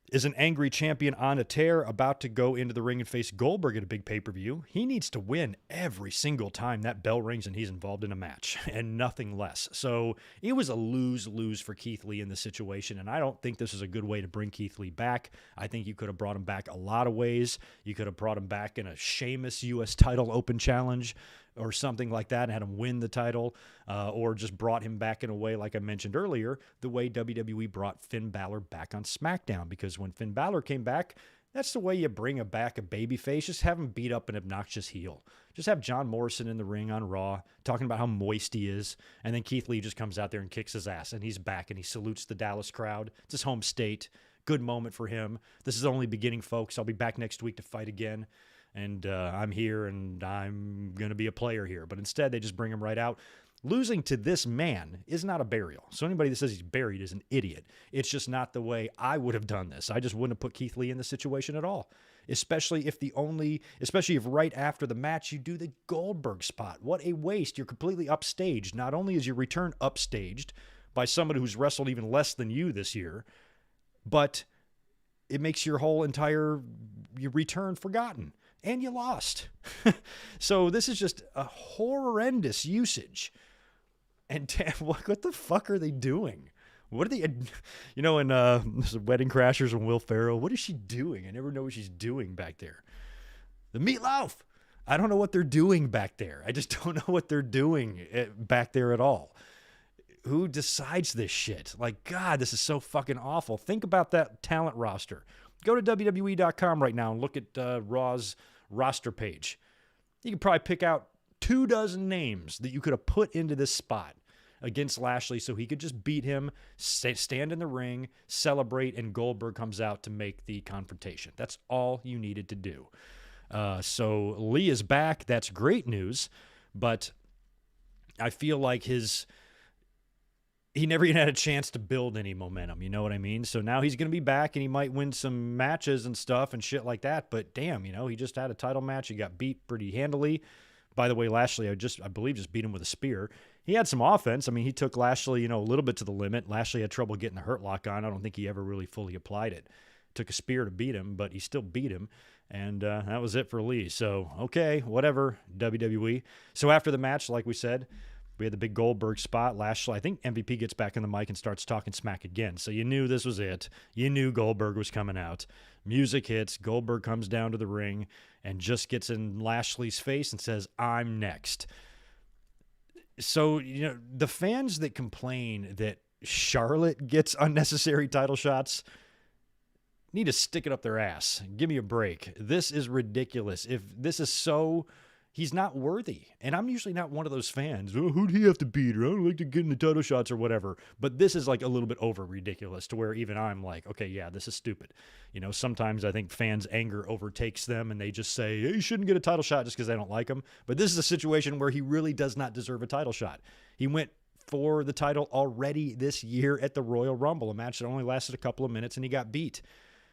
Speaker 1: is an angry champion on a tear, about to go into the ring and face Goldberg at a big pay-per-view. He needs to win every single time that bell rings and he's involved in a match, and nothing less. So it was a lose-lose for Keith Lee in this situation, and I don't think this is a good way to bring Keith Lee back. I think you could have brought him back a lot of ways. You could have brought him back in a Sheamus U.S. title open challenge or something like that and had him win the title, or just brought him back in a way, like I mentioned earlier, the way WWE brought Finn Balor back on SmackDown. Because when Finn Balor came back, that's the way you bring back a babyface. Just have him beat up an obnoxious heel. Just have John Morrison in the ring on Raw talking about how moist he is, and then Keith Lee just comes out there and kicks his ass, and he's back, and he salutes the Dallas crowd. It's his home state. Good moment for him. This is only beginning, folks. I'll be back next week to fight again. And I'm here, and I'm going to be a player here. But instead, they just bring him right out. Losing to this man is not a burial. So anybody that says he's buried is an idiot. It's just not the way I would have done this. I just wouldn't have put Keith Lee in this situation at all. Especially if right after the match you do the Goldberg spot. What a waste. You're completely upstaged. Not only is your return upstaged by somebody who's wrestled even less than you this year, but it makes your whole entire return forgotten. And you lost. So this is just a horrendous usage. And what the fuck are they doing? What are they, in Wedding Crashers and Will Ferrell, what is she doing? I never know what she's doing back there. The Meatloaf. I don't know what they're doing back there. I just don't know what they're doing back there at all. Who decides this shit? Like, God, this is so fucking awful. Think about that talent roster. Go to WWE.com right now and look at Raw's roster page. You could probably pick out 24 names that you could have put into this spot against Lashley so he could just beat him, stand in the ring, celebrate, and Goldberg comes out to make the confrontation. That's all you needed to do. So Lee is back. That's great news, but I feel like his he never even had a chance to build any momentum. You know what I mean? So now he's going to be back and he might win some matches and stuff and shit like that. But damn, he just had a title match. He got beat pretty handily. By the way, Lashley, I believe just beat him with a spear. He had some offense. I mean, he took Lashley, a little bit to the limit. Lashley had trouble getting the hurt lock on. I don't think he ever really fully applied it. Took a spear to beat him, but he still beat him. And that was it for Lee. So, okay, whatever, WWE. So after the match, like we said, we had the big Goldberg spot. Lashley, I think MVP gets back in the mic and starts talking smack again. So you knew this was it. You knew Goldberg was coming out. Music hits. Goldberg comes down to the ring and just gets in Lashley's face and says, "I'm next." So, the fans that complain that Charlotte gets unnecessary title shots need to stick it up their ass. Give me a break. This is ridiculous. If this is so... He's not worthy. And I'm usually not one of those fans. Oh, who'd he have to beat? Or I don't like to get in the title shots or whatever. But this is like a little bit over ridiculous to where even I'm like, okay, yeah, this is stupid. Sometimes I think fans' anger overtakes them and they just say, hey, you shouldn't get a title shot just because they don't like him. But this is a situation where he really does not deserve a title shot. He went for the title already this year at the Royal Rumble, a match that only lasted a couple of minutes and he got beat.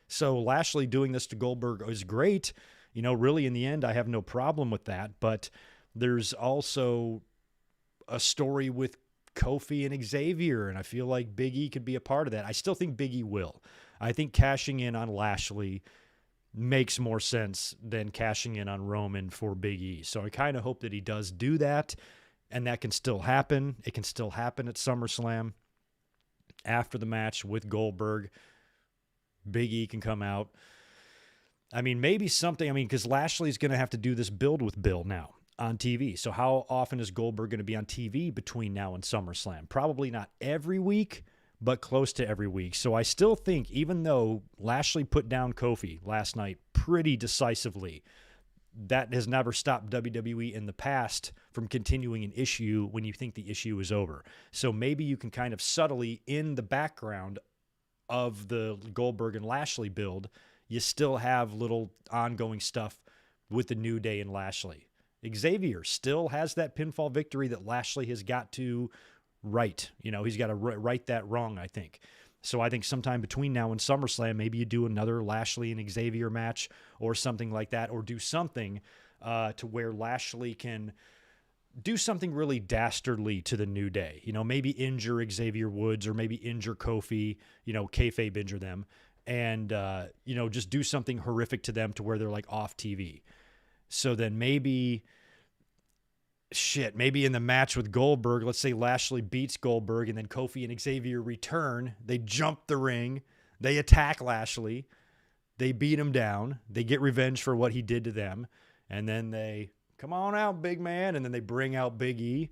Speaker 1: So Lashley doing this to Goldberg is great. Really in the end, I have no problem with that. But there's also a story with Kofi and Xavier, and I feel like Big E could be a part of that. I still think Big E will. I think cashing in on Lashley makes more sense than cashing in on Roman for Big E. So I kind of hope that he does do that, and that can still happen. It can still happen at SummerSlam after the match with Goldberg. Big E can come out. I mean, maybe something, because Lashley's going to have to do this build with Bill now on TV. So how often is Goldberg going to be on TV between now and SummerSlam? Probably not every week, but close to every week. So I still think, even though Lashley put down Kofi last night pretty decisively, that has never stopped WWE in the past from continuing an issue when you think the issue is over. So maybe you can kind of subtly, in the background of the Goldberg and Lashley build, you still have little ongoing stuff with the New Day and Lashley. Xavier still has that pinfall victory that Lashley has got to right. He's got to right that wrong, I think. So I think sometime between now and SummerSlam, maybe you do another Lashley and Xavier match or something like that, or do something to where Lashley can do something really dastardly to the New Day. Maybe injure Xavier Woods or maybe injure Kofi, kayfabe injure them. And, just do something horrific to them to where they're like off TV. So then maybe in the match with Goldberg, let's say Lashley beats Goldberg and then Kofi and Xavier return. They jump the ring. They attack Lashley. They beat him down. They get revenge for what he did to them. And then they, come on out, big man. And then they bring out Big E.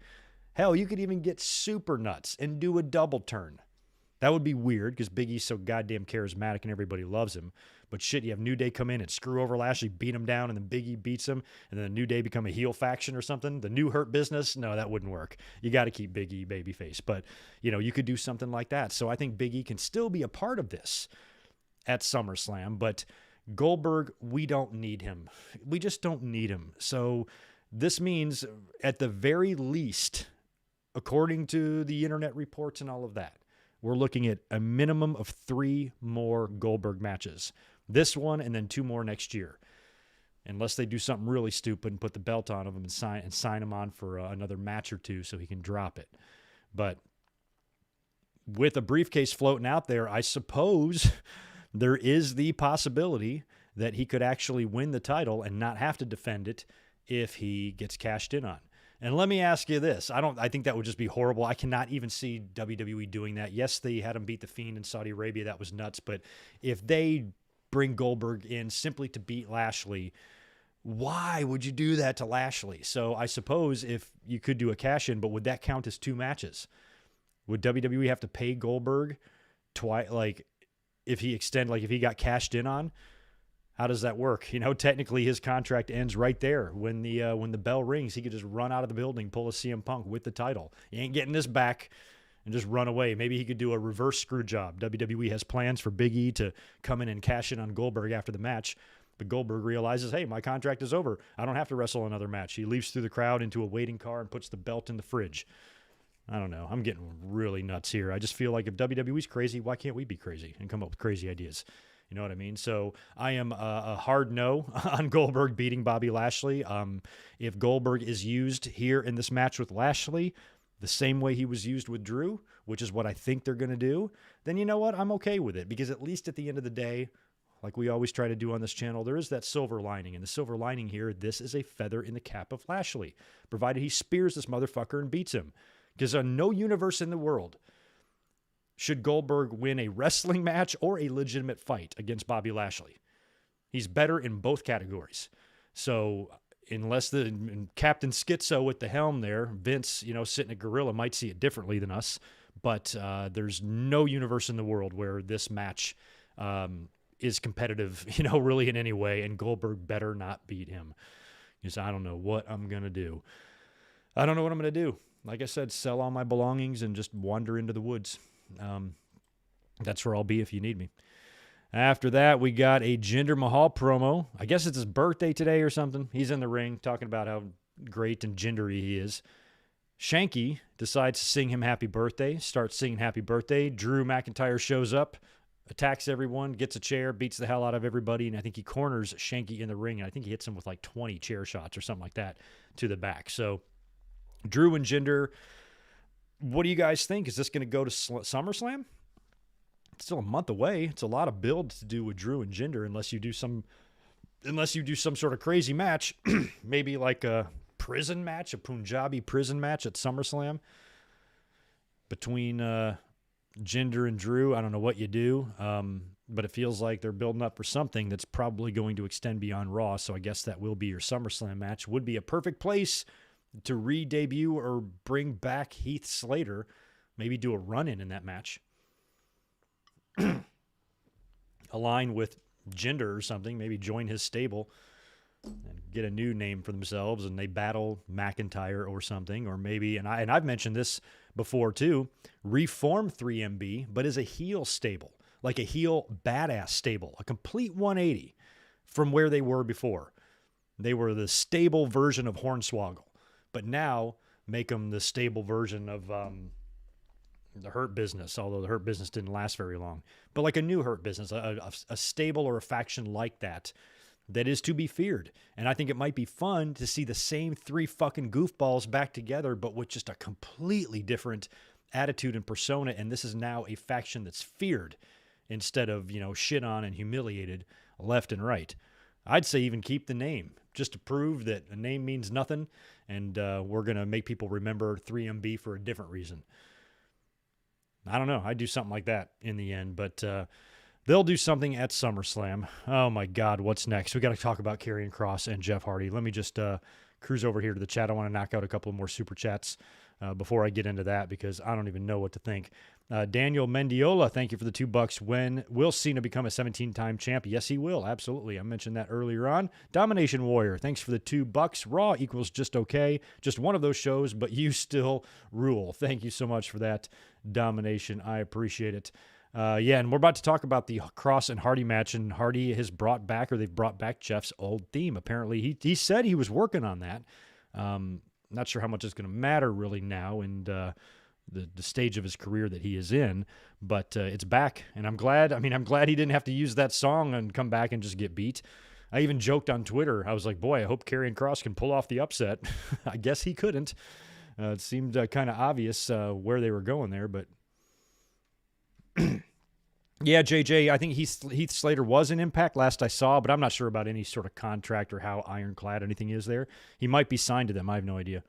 Speaker 1: Hell, you could even get super nuts and do a double turn. That would be weird because Big E's so goddamn charismatic and everybody loves him. But shit, you have New Day come in and screw over Lashley, beat him down, and then Big E beats him, and then the New Day become a heel faction or something. The New Hurt Business? No, that wouldn't work. You got to keep Big E babyface. But, you could do something like that. So I think Big E can still be a part of this at SummerSlam. But Goldberg, we don't need him. We just don't need him. So this means, at the very least, according to the internet reports and all of that, we're looking at a minimum of 3 more Goldberg matches. This one and then 2 more next year. Unless they do something really stupid and put the belt on him and sign him on for another match or 2 so he can drop it. But with a briefcase floating out there, I suppose there is the possibility that he could actually win the title and not have to defend it if he gets cashed in on. And let me ask you this. I think that would just be horrible. I cannot even see WWE doing that. Yes, they had him beat The Fiend in Saudi Arabia. That was nuts. But if they bring Goldberg in simply to beat Lashley, why would you do that to Lashley? So I suppose if you could do a cash-in, but would that count as 2 matches? Would WWE have to pay Goldberg twice? Like, if he got cashed in on? How does that work? Technically his contract ends right there. When the bell rings, he could just run out of the building, pull a CM Punk with the title. He ain't getting this back and just run away. Maybe he could do a reverse screw job. WWE has plans for Big E to come in and cash in on Goldberg after the match. But Goldberg realizes, hey, my contract is over. I don't have to wrestle another match. He leaves through the crowd into a waiting car and puts the belt in the fridge. I don't know. I'm getting really nuts here. I just feel like if WWE's crazy, why can't we be crazy and come up with crazy ideas? You know what I mean? So I am a hard no on Goldberg beating Bobby Lashley. If Goldberg is used here in this match with Lashley the same way he was used with Drew, which is what I think they're going to do, then you know what? I'm okay with it, because at least at the end of the day, like we always try to do on this channel, there is that silver lining. And the silver lining here, this is a feather in the cap of Lashley, provided he spears this motherfucker and beats him. Because on no universe in the world should Goldberg win a wrestling match or a legitimate fight against Bobby Lashley. He's better in both categories. So unless the Captain Schizo with the helm there, Vince, sitting at Gorilla, might see it differently than us. But there's no universe in the world where this match is competitive, really in any way. And Goldberg better not beat him. Because I don't know what I'm going to do. I don't know what I'm going to do. Like I said, sell all my belongings and just wander into the woods. That's where I'll be if you need me. After that, we got a Jinder Mahal promo. I guess it's his birthday today or something. He's in the ring talking about how great and gindery he is. Shanky decides to sing him happy birthday, starts singing happy birthday. Drew McIntyre shows up, attacks everyone, gets a chair, beats the hell out of everybody, and I think he corners Shanky in the ring, and I think he hits him with like 20 chair shots or something like that to the back. So Drew and Jinder, what do you guys think? Is this going to go to SummerSlam? It's still a month away. It's a lot of build to do with Drew and Jinder unless you do some sort of crazy match, maybe like a prison match, a Punjabi prison match at SummerSlam between Jinder and Drew. I don't know what you do, but it feels like they're building up for something that's probably going to extend beyond Raw, so I guess that will be your SummerSlam match. Would be a perfect place to re-debut or bring back Heath Slater, maybe do a run-in in that match. Align with Jinder or something, maybe join his stable and get a new name for themselves, and they battle McIntyre or something. Or maybe, and I've mentioned this before too, reform 3MB, but as a heel stable, like a heel badass stable, a complete 180 from where they were before. They were the stable version of Hornswoggle. But now make them the stable version of the Hurt Business, although the Hurt Business didn't last very long. But like a new Hurt Business, a stable or a faction like that is to be feared. And I think it might be fun to see the same three fucking goofballs back together, but with just a completely different attitude and persona. And this is now a faction that's feared instead of, shit on and humiliated left and right. I'd say even keep the name, just to prove that a name means nothing, and we're going to make people remember 3MB for a different reason. I don't know. I'd do something like that in the end, but they'll do something at SummerSlam. Oh, my God, what's next? We got to talk about Karrion Kross and Jeff Hardy. Let me just cruise over here to the chat. I want to knock out a couple of more super chats before I get into that, because I don't even know what to think. Daniel Mendiola, thank you for the $2. When will Cena become a 17-time champ? Yes, he will. Absolutely. I mentioned that earlier on. Domination Warrior, thanks for the $2. Raw equals just okay. Just one of those shows, but you still rule. Thank you so much for that, Domination. I appreciate it. Yeah, and we're about to talk about the Kross and Hardy match, and Hardy has brought back, or they've brought back Jeff's old theme. Apparently, he said he was working on that. Not sure how much it's going to matter really now, and the stage of his career that he is in, but it's back, and I'm glad. I'm glad he didn't have to use that song and come back and just get beat. I even joked on Twitter. I was like, boy, I hope Karrion Kross can pull off the upset. I guess he couldn't. It seemed kind of obvious where they were going there, but yeah, JJ, I think Heath Slater was in Impact last I saw, but I'm not sure about any sort of contract or how ironclad anything is there. He might be signed to them. I have no idea.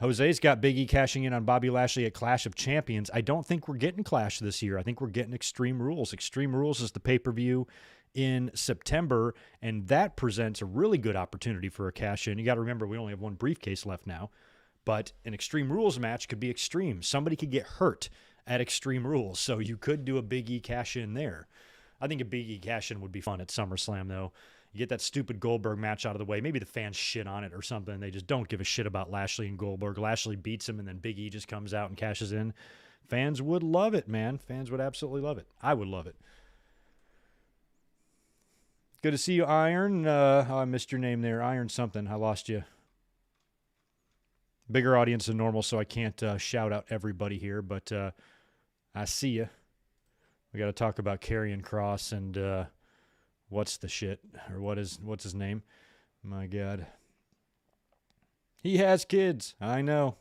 Speaker 1: Jose's got Big E cashing in on Bobby Lashley at Clash of Champions. I don't think we're getting Clash this year. I think we're getting Extreme Rules. Extreme Rules is the pay-per-view in September, and that presents a really good opportunity for a cash-in. You got to remember, we only have one briefcase left now, but an Extreme Rules match could be extreme. Somebody could get hurt at Extreme Rules, so you could do a Big E cash-in there. I think a Big E cash-in would be fun at SummerSlam, though. You get that stupid Goldberg match out of the way. Maybe the fans shit on it or something. They just don't give a shit about Lashley and Goldberg. Lashley beats him, and then Big E just comes out and cashes in. Fans would love it, man. Fans would absolutely love it. I would love it. Good to see you, Iron. I missed your name there. Iron something. I lost you. Bigger audience than normal, so I can't shout out everybody here, but I see you. We got to talk about Karrion Kross and what's the shit, or what's his name? My God. He has kids. I know.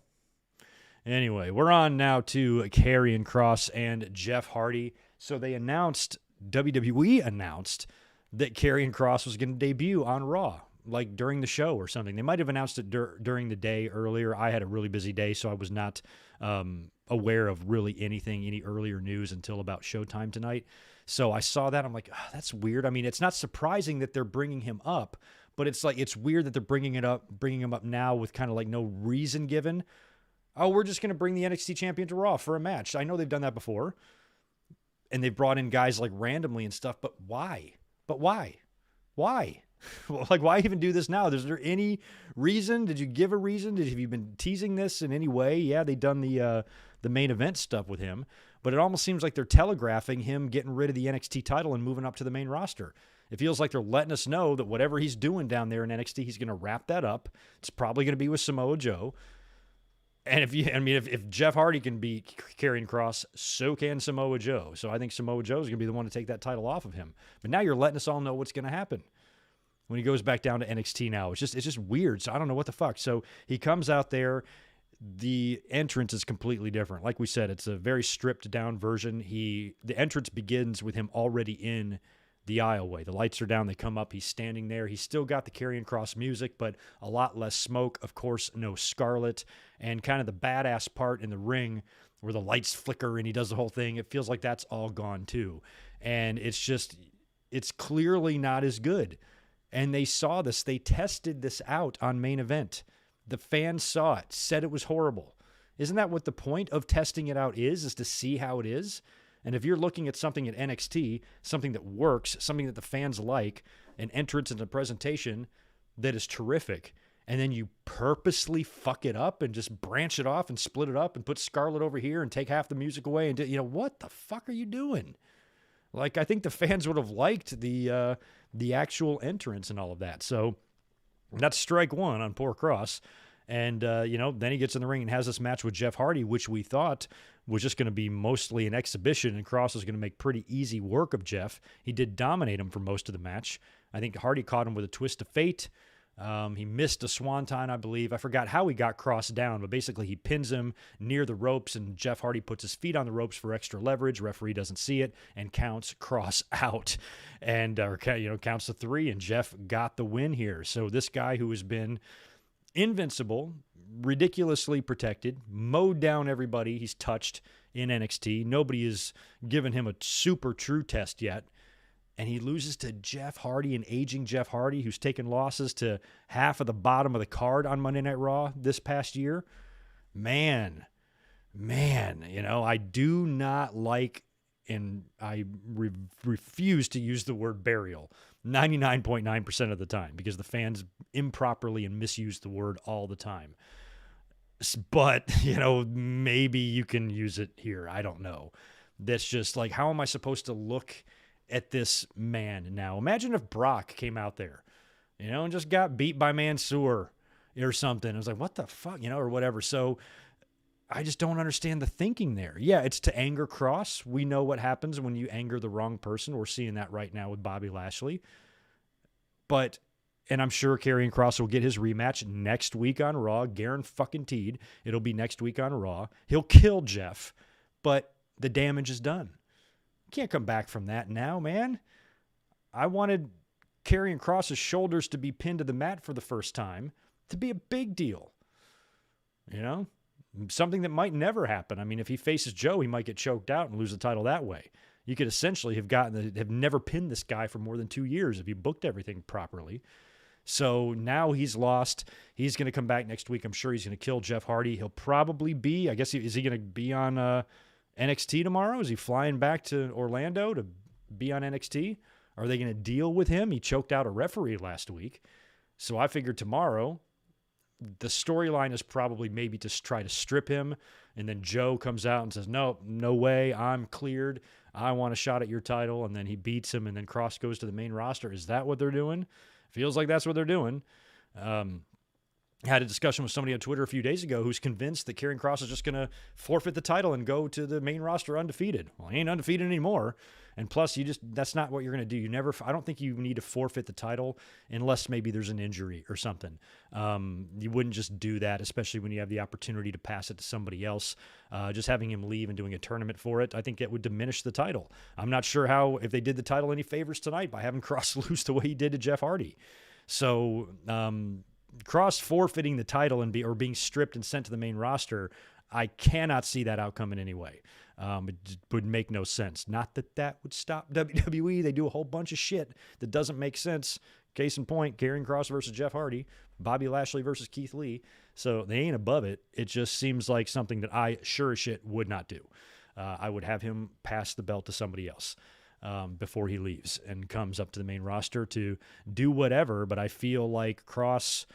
Speaker 1: Anyway, we're on now to Karrion Kross and Jeff Hardy. So WWE announced that Karrion Kross was going to debut on Raw, like during the show or something. They might have announced it during the day earlier. I had a really busy day, so I was not aware of really any earlier news until about showtime tonight. So I saw that. I'm like, oh, that's weird. I mean, it's not surprising that they're bringing him up, but it's weird that they're bringing him up now with kind of like no reason given. Oh, we're just going to bring the NXT champion to Raw for a match. I know they've done that before, and they've brought in guys like randomly and stuff, but why? Why? Like, why even do this now? Is there any reason? Did you give a reason? Have you been teasing this in any way? Yeah, they done the main event stuff with him, but it almost seems like they're telegraphing him getting rid of the NXT title and moving up to the main roster. It feels like they're letting us know that whatever he's doing down there in NXT, he's going to wrap that up. It's probably going to be with Samoa Joe. And if Jeff Hardy can beat Karrion Kross, so can Samoa Joe. So I think Samoa Joe is going to be the one to take that title off of him. But now you're letting us all know what's going to happen when he goes back down to NXT now. It's just weird. So I don't know what the fuck. So he comes out there. The entrance is completely different. Like we said, it's a very stripped down version. The entrance begins with him already in the aisleway. The lights are down. They come up. He's standing there. He's still got the Karrion Kross music, but a lot less smoke. Of course, no Scarlet. And kind of the badass part in the ring where the lights flicker and he does the whole thing, it feels like that's all gone too. And it's clearly not as good. And they saw this. They tested this out on Main Event. The fans saw it, said it was horrible. Isn't that what the point of testing it out is to see how it is? And if you're looking at something at NXT, something that works, something that the fans like, an entrance and a presentation that is terrific, and then you purposely fuck it up and just branch it off and split it up and put Scarlett over here and take half the music away and what the fuck are you doing? Like, I think the fans would have liked the actual entrance and all of that. So that's strike one on poor Kross. And, then he gets in the ring and has this match with Jeff Hardy, which we thought was just going to be mostly an exhibition, and Kross was going to make pretty easy work of Jeff. He did dominate him for most of the match. I think Hardy caught him with a twist of fate. He missed a swanton, I believe. I forgot how he got Kross down, but basically he pins him near the ropes, and Jeff Hardy puts his feet on the ropes for extra leverage. Referee doesn't see it and counts Kross out, and counts to 3, and Jeff got the win here. So this guy who has been invincible, ridiculously protected, mowed down everybody he's touched in NXT. Nobody has given him a super true test yet. And he loses to Jeff Hardy, an aging Jeff Hardy, who's taken losses to half of the bottom of the card on Monday Night Raw this past year. Man, I do not like, and I refuse to use the word burial 99.9% of the time, because the fans improperly and misuse the word all the time. But, maybe you can use it here. I don't know. That's just like, how am I supposed to look at this man now? Imagine if Brock came out there, and just got beat by Mansoor or something. I was like, what the fuck, or whatever. So I just don't understand the thinking there. Yeah, it's to anger Kross. We know what happens when you anger the wrong person. We're seeing that right now with Bobby Lashley. And I'm sure Karrion Kross will get his rematch next week on Raw. Guaranteed. It'll be next week on Raw. He'll kill Jeff, but the damage is done. Can't come back from that now, man. I wanted Karrion Kross's shoulders to be pinned to the mat for the first time to be a big deal. Something that might never happen. I mean, if he faces Joe, he might get choked out and lose the title that way. You could essentially have never pinned this guy for more than 2 years if you booked everything properly. So now he's lost. He's going to come back next week. I'm sure he's going to kill Jeff Hardy. He'll probably be, is he going to be on NXT tomorrow? Is he flying back to Orlando to be on NXT? Are they going to deal with him? He choked out a referee last week. So I figured tomorrow the storyline is probably maybe to try to strip him, and then Joe comes out and says, no way, I'm cleared. I want a shot at your title, and then he beats him, and then Kross goes to the main roster. Is that what they're doing? Feels like that's what they're doing. Had a discussion with somebody on Twitter a few days ago who's convinced that Karrion Kross is just going to forfeit the title and go to the main roster undefeated. Well, he ain't undefeated anymore. And plus, that's not what you're going to do. I don't think you need to forfeit the title unless maybe there's an injury or something. You wouldn't just do that, especially when you have the opportunity to pass it to somebody else. Just having him leave and doing a tournament for it, I think it would diminish the title. I'm not sure if they did the title any favors tonight by having Kross lose the way he did to Jeff Hardy. So, Kross forfeiting the title or being stripped and sent to the main roster, I cannot see that outcome in any way. It would make no sense. Not that would stop WWE. They do a whole bunch of shit that doesn't make sense. Case in point, Karrion Kross versus Jeff Hardy, Bobby Lashley versus Keith Lee. So they ain't above it. It just seems like something that I sure as shit would not do. I would have him pass the belt to somebody else before he leaves and comes up to the main roster to do whatever. But I feel like Kross,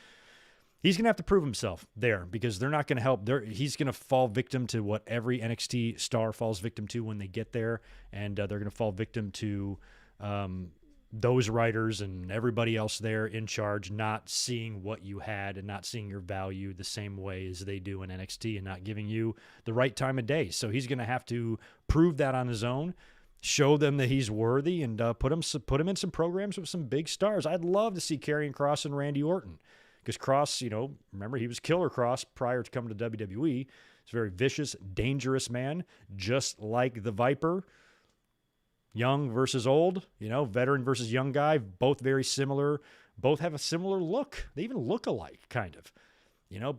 Speaker 1: he's going to have to prove himself there because they're not going to help. He's going to fall victim to what every NXT star falls victim to when they get there, and they're going to fall victim to those writers and everybody else there in charge not seeing what you had and not seeing your value the same way as they do in NXT and not giving you the right time of day. So he's going to have to prove that on his own, show them that he's worthy, and put him in some programs with some big stars. I'd love to see Karrion Kross and Randy Orton. Because Kross, remember, he was Killer Kross prior to coming to WWE. He's a very vicious, dangerous man, just like the Viper. Young versus old, veteran versus young guy, both very similar. Both have a similar look. They even look alike, kind of.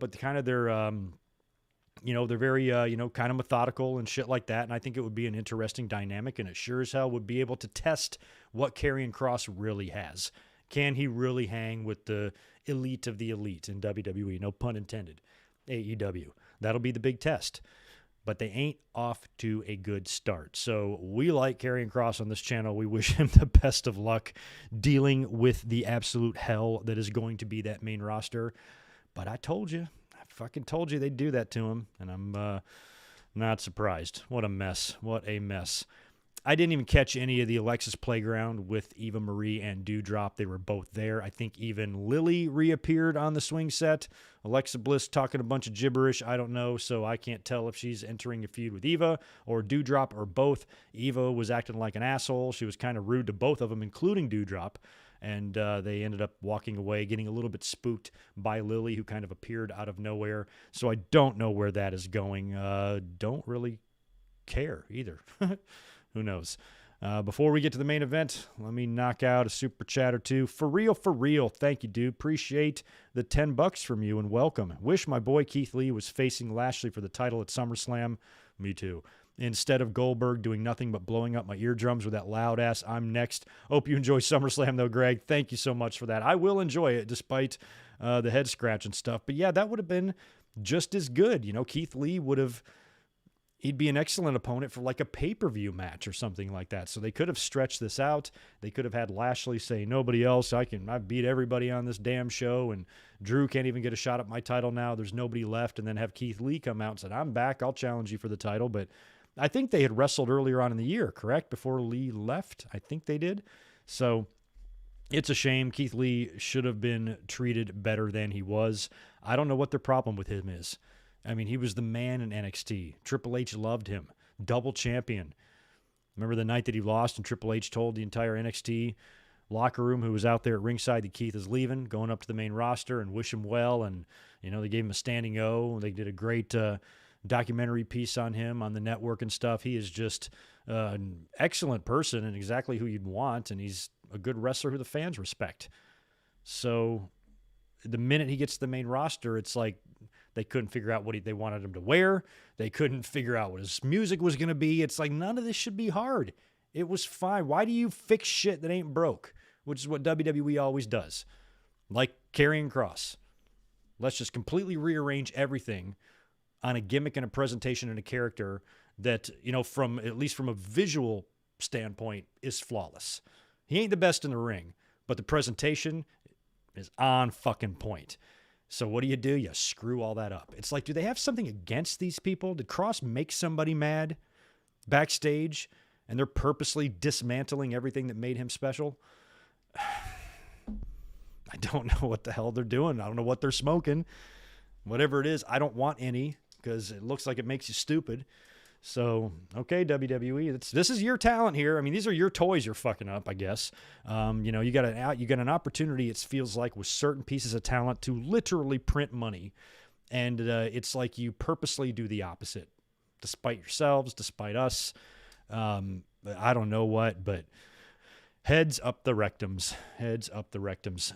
Speaker 1: But they're very, kind of methodical and shit like that. And I think it would be an interesting dynamic, and it sure as hell would be able to test what Karrion Kross really has. Can he really hang with the elite of the elite in WWE? No pun intended. AEW. That'll be the big test. But they ain't off to a good start. So we like Karrion Kross on this channel. We wish him the best of luck dealing with the absolute hell that is going to be that main roster. But I fucking told you they'd do that to him. And I'm not surprised. What a mess. What a mess. I didn't even catch any of the Alexis Playground with Eva Marie and Doudrop. They were both there. I think even Lily reappeared on the swing set. Alexa Bliss talking a bunch of gibberish. I don't know, so I can't tell if she's entering a feud with Eva or Doudrop or both. Eva was acting like an asshole. She was kind of rude to both of them, including Doudrop. And they ended up walking away, getting a little bit spooked by Lily, who kind of appeared out of nowhere. So I don't know where that is going. Don't really care either. Who knows? Before we get to the main event, let me knock out a super chat or two. For real. Thank you, dude. Appreciate the $10 from you and welcome. Wish my boy Keith Lee was facing Lashley for the title at SummerSlam. Me too. Instead of Goldberg doing nothing but blowing up my eardrums with that loud ass "I'm next." Hope you enjoy SummerSlam though, Greg. Thank you so much for that. I will enjoy it despite the head scratch and stuff. But yeah, that would have been just as good. Keith Lee he'd be an excellent opponent for like a pay-per-view match or something like that. So they could have stretched this out. They could have had Lashley say, nobody else. I've beat everybody on this damn show, and Drew can't even get a shot at my title now. There's nobody left. And then have Keith Lee come out and said, I'm back. I'll challenge you for the title. But I think they had wrestled earlier on in the year, correct? Before Lee left. I think they did. So it's a shame. Keith Lee should have been treated better than he was. I don't know what their problem with him is. I mean, he was the man in NXT. Triple H loved him. Double champion. Remember the night that he lost and Triple H told the entire NXT locker room who was out there at ringside that Keith is leaving, going up to the main roster and wish him well. And, they gave him a standing O. They did a great documentary piece on him on the network and stuff. He is just an excellent person and exactly who you'd want. And he's a good wrestler who the fans respect. So the minute he gets to the main roster, it's like they couldn't figure out what they wanted him to wear. They couldn't figure out what his music was going to be. It's like, none of this should be hard. It was fine. Why do you fix shit that ain't broke? Which is what WWE always does. Like Karrion Kross. Let's just completely rearrange everything on a gimmick and a presentation and a character that, at least from a visual standpoint, is flawless. He ain't the best in the ring, but the presentation is on fucking point. So what do? You screw all that up. It's like, do they have something against these people? Did Kross make somebody mad backstage and they're purposely dismantling everything that made him special. I don't know what the hell they're doing. I don't know what they're smoking. Whatever it is, I don't want any because it looks like it makes you stupid. So, okay, WWE, this is your talent here. I mean, these are your toys you're fucking up, I guess. You got an opportunity, it feels like, with certain pieces of talent to literally print money. And it's like you purposely do the opposite, despite yourselves, despite us. I don't know what, but heads up the rectums. Heads up the rectums.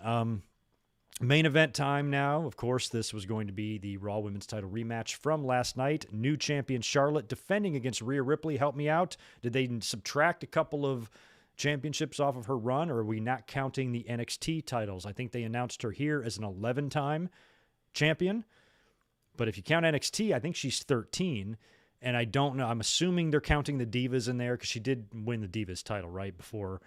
Speaker 1: Main event time now. Of course, this was going to be the Raw Women's title rematch from last night. New champion Charlotte defending against Rhea Ripley. Help me out. Did they subtract a couple of championships off of her run, or are we not counting the NXT titles? I think they announced her here as an 11-time champion. But if you count NXT, I think she's 13. And I don't know. I'm assuming they're counting the Divas in there because she did win the Divas title, right, before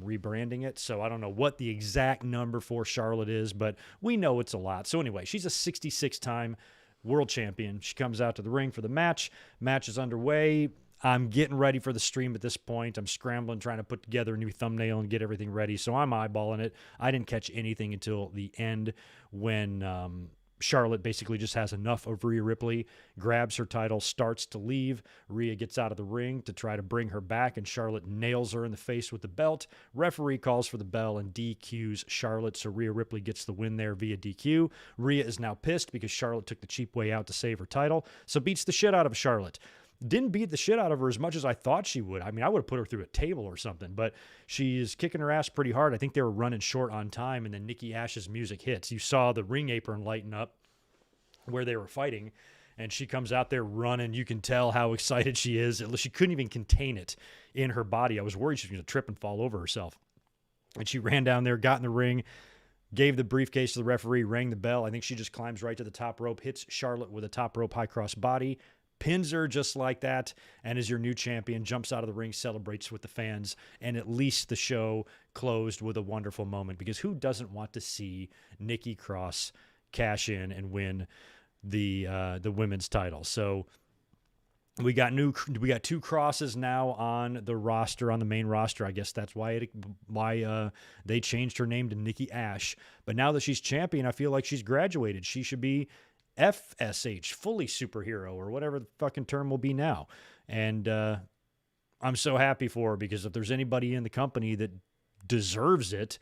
Speaker 1: rebranding it. So I don't know what the exact number for Charlotte is, but we know it's a lot. So anyway, she's a 66-time world champion. She comes out to the ring for the match. Match is underway. I'm getting ready for the stream at this point. I'm scrambling, trying to put together a new thumbnail and get everything ready. So I'm eyeballing it. I didn't catch anything until the end when Charlotte basically just has enough of Rhea Ripley, grabs her title, starts to leave. Rhea gets out of the ring to try to bring her back, and Charlotte nails her in the face with the belt. Referee calls for the bell and DQs Charlotte, so Rhea Ripley gets the win there via DQ. Rhea is now pissed because Charlotte took the cheap way out to save her title, so beats the shit out of Charlotte. Didn't beat the shit out of her as much as I thought she would. I mean, I would have put her through a table or something, but she's kicking her ass pretty hard. I think they were running short on time, and then Nikki ASH's music hits. You saw the ring apron lighten up where they were fighting, and she comes out there running. You can tell how excited she is. She couldn't even contain it in her body. I was worried she was going to trip and fall over herself. And she ran down there, got in the ring, gave the briefcase to the referee, rang the bell. I think she just climbs right to the top rope, hits Charlotte with a top rope high cross body, pins her just like that, and is your new champion, jumps out of the ring, celebrates with the fans, and at least the show closed with a wonderful moment, because who doesn't want to see Nikki Cross cash in and win the women's title? So we got two Crosses now on the roster, on the main roster. I guess that's why they changed her name to Nikki ASH. But now that she's champion, I feel like she's graduated. She should be FSH, fully superhero, or whatever the fucking term will be now. And I'm so happy for her, because if there's anybody in the company that deserves it,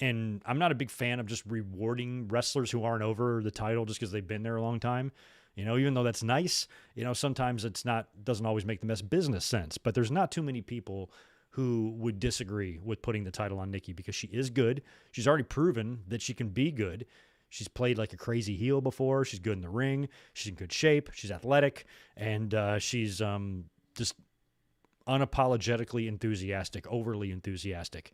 Speaker 1: and I'm not a big fan of just rewarding wrestlers who aren't over the title just because they've been there a long time. Even though that's nice, sometimes doesn't always make the best business sense. But there's not too many people who would disagree with putting the title on Nikki, because she is good. She's already proven that she can be good. She's played like a crazy heel before. She's good in the ring. She's in good shape. She's athletic. And she's just unapologetically enthusiastic, overly enthusiastic.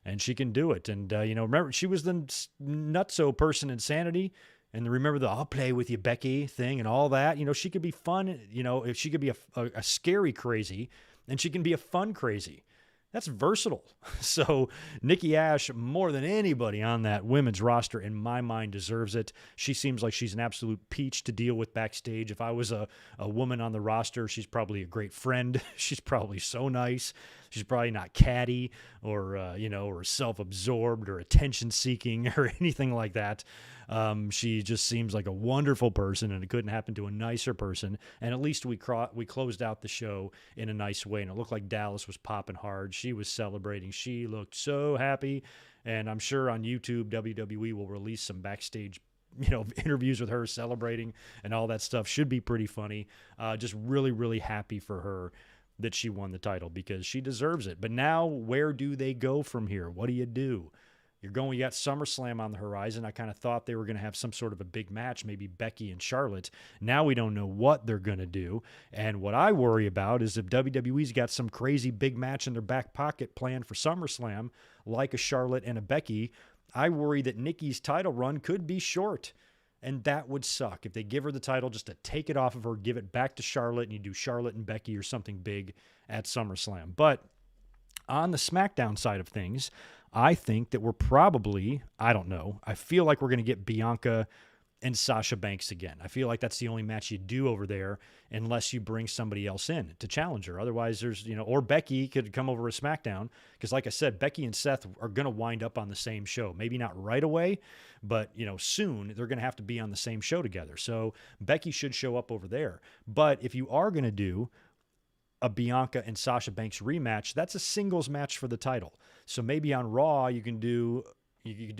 Speaker 1: And she can do it. And, remember, she was the nutso person in Sanity. And remember the I'll play with you, Becky thing and all that. She could be fun. If she could be a scary crazy, and she can be a fun crazy. That's versatile. So Nikki ASH, more than anybody on that women's roster, in my mind, deserves it. She seems like she's an absolute peach to deal with backstage. If I was a woman on the roster, she's probably a great friend. She's probably so nice. She's probably not catty or self-absorbed or attention-seeking or anything like that. She just seems like a wonderful person, and it couldn't happen to a nicer person. And at least we closed out the show in a nice way, and it looked like Dallas was popping hard. She was celebrating. She looked so happy, and I'm sure on YouTube, WWE will release some backstage interviews with her celebrating and all that stuff. Should be pretty funny. Just really, really happy for her that she won the title, because she deserves it. But now, where do they go from here? What do? You got SummerSlam on the horizon. I kind of thought they were going to have some sort of a big match, maybe Becky and Charlotte. Now we don't know what they're going to do. And what I worry about is if WWE's got some crazy big match in their back pocket planned for SummerSlam, like a Charlotte and a Becky, I worry that Nikki's title run could be short. And that would suck if they give her the title just to take it off of her, give it back to Charlotte, and you do Charlotte and Becky or something big at SummerSlam. But on the SmackDown side of things, I think that we're probably, I don't know, I feel like we're going to get Bianca and Sasha Banks again. I feel like that's the only match you do over there unless you bring somebody else in to challenge her. Otherwise, there's, or Becky could come over to SmackDown because, like I said, Becky and Seth are going to wind up on the same show. Maybe not right away, but, soon they're going to have to be on the same show together. So Becky should show up over there. But if you are going to do a Bianca and Sasha Banks rematch, that's a singles match for the title. So maybe on Raw you can do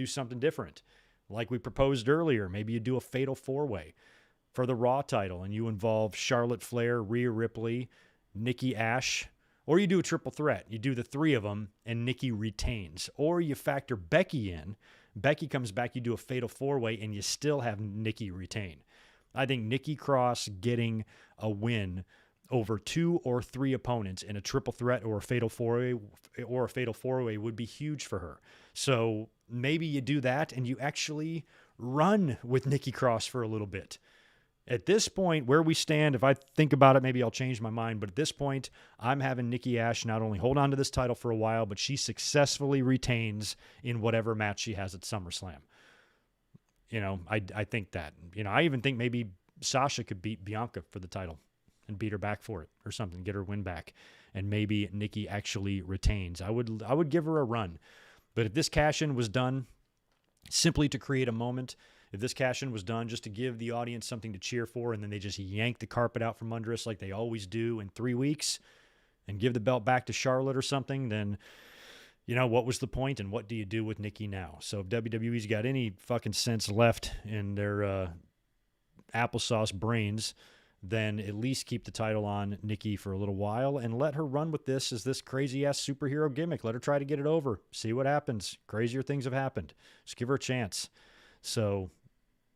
Speaker 1: something different. Like we proposed earlier, maybe you do a fatal four-way for the Raw title and you involve Charlotte Flair, Rhea Ripley, Nikki ASH, or you do a triple threat. You do the three of them and Nikki retains. Or you factor Becky in. Becky comes back, you do a fatal four-way and you still have Nikki retain. I think Nikki Cross getting a win over 2 or 3 opponents in a triple threat or a fatal four-way would be huge for her. So maybe you do that and you actually run with Nikki Cross for a little bit. At this point, where we stand, if I think about it, maybe I'll change my mind. But at this point, I'm having Nikki ASH not only hold on to this title for a while, but she successfully retains in whatever match she has at SummerSlam. I think that. I even think maybe Sasha could beat Bianca for the title and beat her back for it or something, get her win back. And maybe Nikki actually retains. I would give her a run. But if this cash-in was done simply to create a moment, if this cash-in was done just to give the audience something to cheer for, and then they just yank the carpet out from under us like they always do in 3 weeks and give the belt back to Charlotte or something, then, what was the point and what do you do with Nikki now? So if WWE's got any fucking sense left in their applesauce brains, then at least keep the title on Nikki for a little while and let her run with this as this crazy-ass superhero gimmick. Let her try to get it over. See what happens. Crazier things have happened. Just give her a chance. So,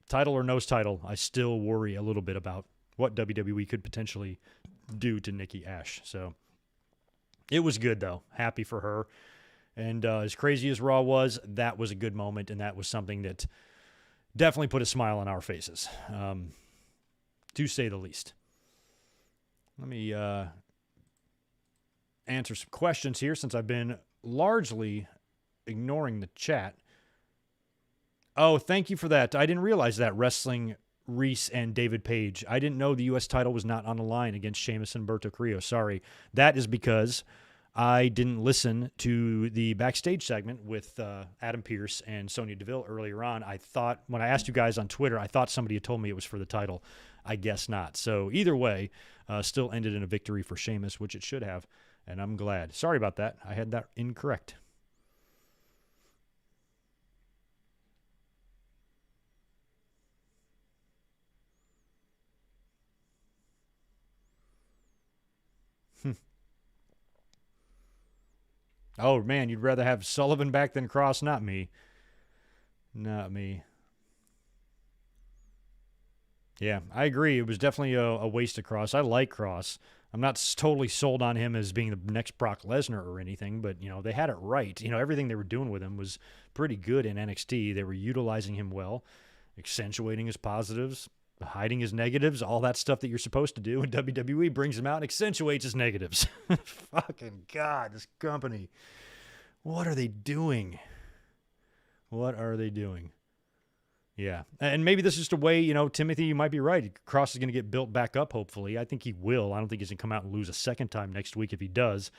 Speaker 1: title or no title, I still worry a little bit about what WWE could potentially do to Nikki ASH. So, it was good, though. Happy for her. And as crazy as Raw was, that was a good moment, and that was something that definitely put a smile on our faces. To say the least. Let me answer some questions here since I've been largely ignoring the chat. Oh, thank you for that. I didn't realize that. Wrestling Reese and David Page. I didn't know the U.S. title was not on the line against Sheamus and Humberto Carrillo. Sorry. That is because I didn't listen to the backstage segment with Adam Pearce and Sonya Deville earlier on. I thought, when I asked you guys on Twitter, I thought somebody had told me it was for the title. I guess not. So either way, still ended in a victory for Sheamus, which it should have, and I'm glad. Sorry about that. I had that incorrect. Oh, man, you'd rather have Sullivan back than Kross? Not me. Not me. Yeah, I agree. It was definitely a waste of Kross. I like Kross. I'm not totally sold on him as being the next Brock Lesnar or anything, but, they had it right. Everything they were doing with him was pretty good in NXT. They were utilizing him well, accentuating his positives, hiding his negatives, all that stuff that you're supposed to do. And WWE brings him out and accentuates his negatives. Fucking God, this company. What are they doing? What are they doing? Yeah, and maybe this is just a way, Timothy, you might be right. Kross is going to get built back up, hopefully. I think he will. I don't think he's going to come out and lose a second time next week. If he does,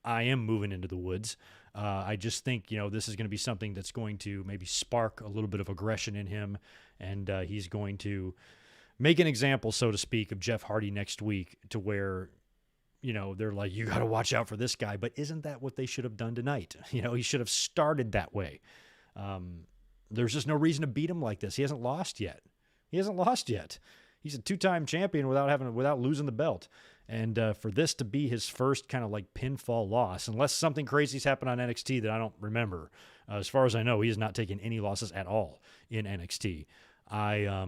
Speaker 1: I am moving into the woods. I just think, this is going to be something that's going to maybe spark a little bit of aggression in him, and he's going to make an example, so to speak, of Jeff Hardy next week to where, they're like, you got to watch out for this guy. But isn't that what they should have done tonight? He should have started that way. There's just no reason to beat him like this. He hasn't lost yet. He's a 2-time champion without losing the belt. And for this to be his first kind of like pinfall loss, unless something crazy's happened on NXT that I don't remember, as far as I know, he has not taken any losses at all in NXT. I